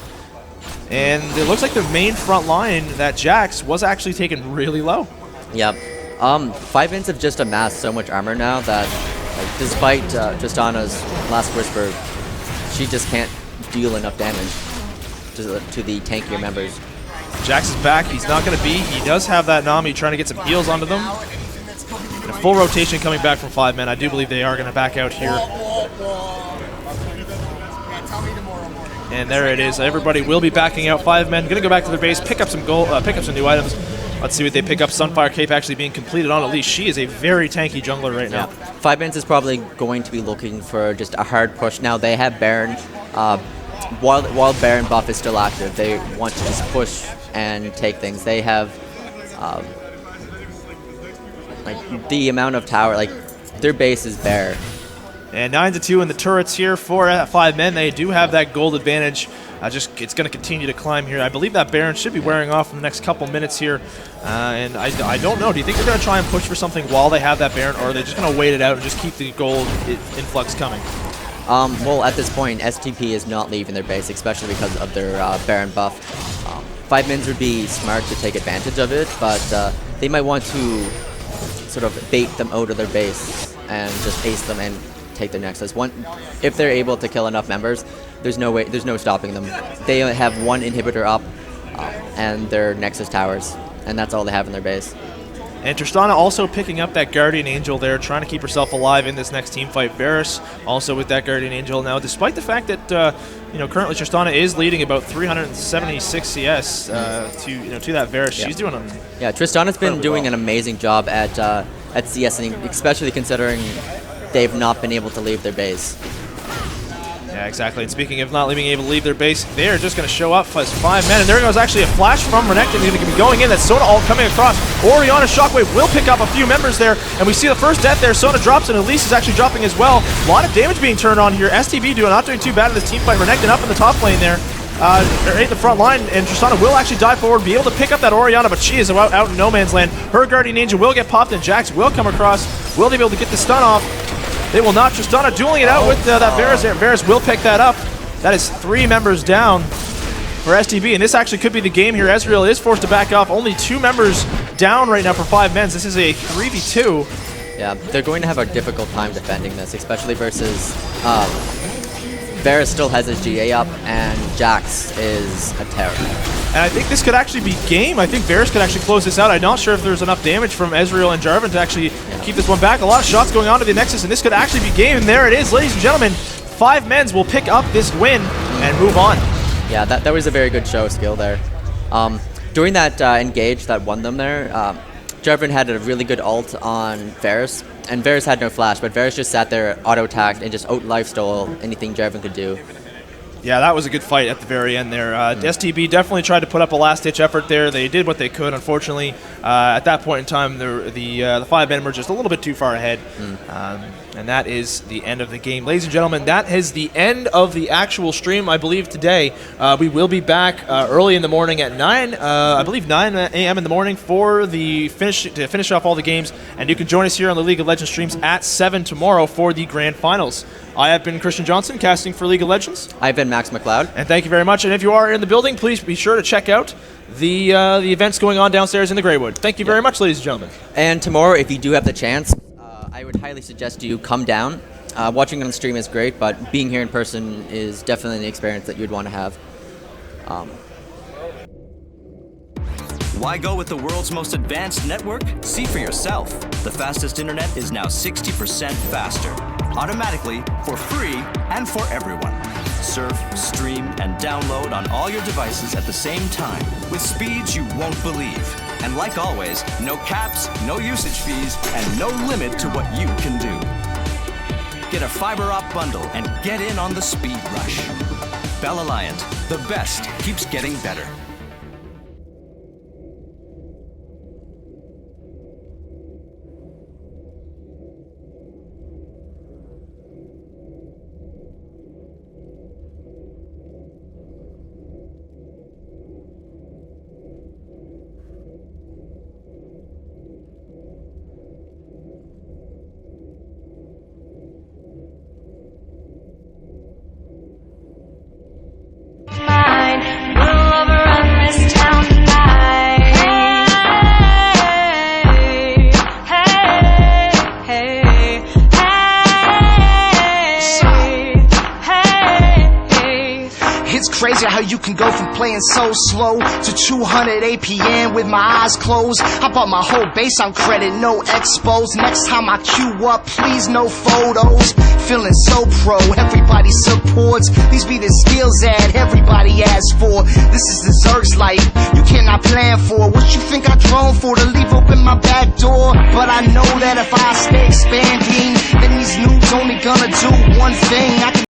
And it looks like the main front line, that Jax, was actually taken really low. Yep. 5 minutes have just amassed so much armor now that, like, despite Tristana's Last Whisper, she just can't deal enough damage to the tankier members. Jax is back. He's not going to be. He does have that Nami trying to get some heals onto them. And a full rotation coming back from 5 men. I do believe they are going to back out here. And there it is. Everybody will be backing out. 5 men going to go back to their base, pick up some gold, pick up some new items. Let's see what they pick up. Sunfire Cape actually being completed on Elise. She is a very tanky jungler right now. 5 minutes is probably going to be looking for just a hard push. Now they have Baron. While Baron buff is still active, they want to just push and take things. They have like the amount of tower, like their base is bare. And 9-2 in the turrets here for 5 men. They do have that gold advantage. It's going to continue to climb here. I believe that Baron should be wearing off in the next couple minutes here. And I don't know. Do you think they're going to try and push for something while they have that Baron, or are they just going to wait it out and just keep the gold influx coming? Well, at this point, STP is not leaving their base, especially because of their Baron buff. 5 mins would be smart to take advantage of it, but they might want to sort of bait them out of their base and just ace them and take their nexus. If they're able to kill enough members, there's no stopping them. They have 1 inhibitor up and their nexus towers, and that's all they have in their base. And Tristana also picking up that Guardian Angel there, trying to keep herself alive in this next team fight. Varus also with that Guardian Angel now, despite the fact that currently Tristana is leading about 376 CS to that Varus. Yeah. She's doing Tristana's been doing an amazing job at CSing, especially considering they've not been able to leave their base. Yeah, exactly. And speaking of not being able to leave their base, they're just going to show up as 5 men. And there goes actually a flash from Renekton. They're going to be going in. That's Sona all coming across. Orianna Shockwave will pick up a few members there. And we see the first death there. Sona drops, and Elise is actually dropping as well. A lot of damage being turned on here. STB not doing too bad in this team fight. Renekton up in the top lane there. Right in the front line, and Tristana will actually dive forward, be able to pick up that Orianna, but she is out in no man's land. Her Guardian Angel will get popped, and Jax will come across. Will they be able to get the stun off? They will not. Tristana dueling it out with that Varus there. Varus will pick that up. That is 3 members down for STB, and this actually could be the game here. Ezreal is forced to back off. Only 2 members down right now for 5 men. This is a 3v2. Yeah, they're going to have a difficult time defending this, especially versus Varus still has his GA up, and Jax is a terror. And I think this could actually be game. I think Varus could actually close this out. I'm not sure if there's enough damage from Ezreal and Jarvan to actually keep this one back. A lot of shots going on to the Nexus, and this could actually be game. And there it is, ladies and gentlemen. 5 men's will pick up this win and move on. Yeah, that was a very good show of skill there. During that engage that won them there, Jarvan had a really good ult on Varus, and Varus had no flash, but Varus just sat there, auto-attacked, and just out-lifestole anything Jarvan could do. Yeah, that was a good fight at the very end there. STB definitely tried to put up a last-ditch effort there. They did what they could. Unfortunately, at that point in time, the 5 men were just a little bit too far ahead. And that is the end of the game. Ladies and gentlemen, that is the end of the actual stream, I believe, today. We will be back early in the morning at 9 a.m. in the morning to finish off all the games. And you can join us here on the League of Legends streams at 7 tomorrow for the grand finals. I have been Christian Johnston, casting for League of Legends. I've been Max Macleod. And thank you very much. And if you are in the building, please be sure to check out the events going on downstairs in the Greywood. Thank you very much, ladies and gentlemen. And tomorrow, if you do have the chance, I would highly suggest you come down. Watching on the stream is great, but being here in person is definitely the experience that you'd want to have. Why go with the world's most advanced network? See for yourself. The fastest internet is now 60% faster. Automatically, for free, and for everyone. Surf, stream, and download on all your devices at the same time with speeds you won't believe. And like always, no caps, no usage fees, and no limit to what you can do. Get a fiber op bundle and get in on the speed rush. Bell Alliant, the best keeps getting better. how you can go from playing so slow to 200 APM with my eyes closed. I bought my whole bass on credit, no expos. Next time I queue up, please no photos. Feeling so pro, everybody supports. These be the skills that everybody asks for. This is the Zerg's life, you cannot plan for. What you think I drone for, to leave open my back door? But I know that if I stay expanding, then these noobs only gonna do one thing. I can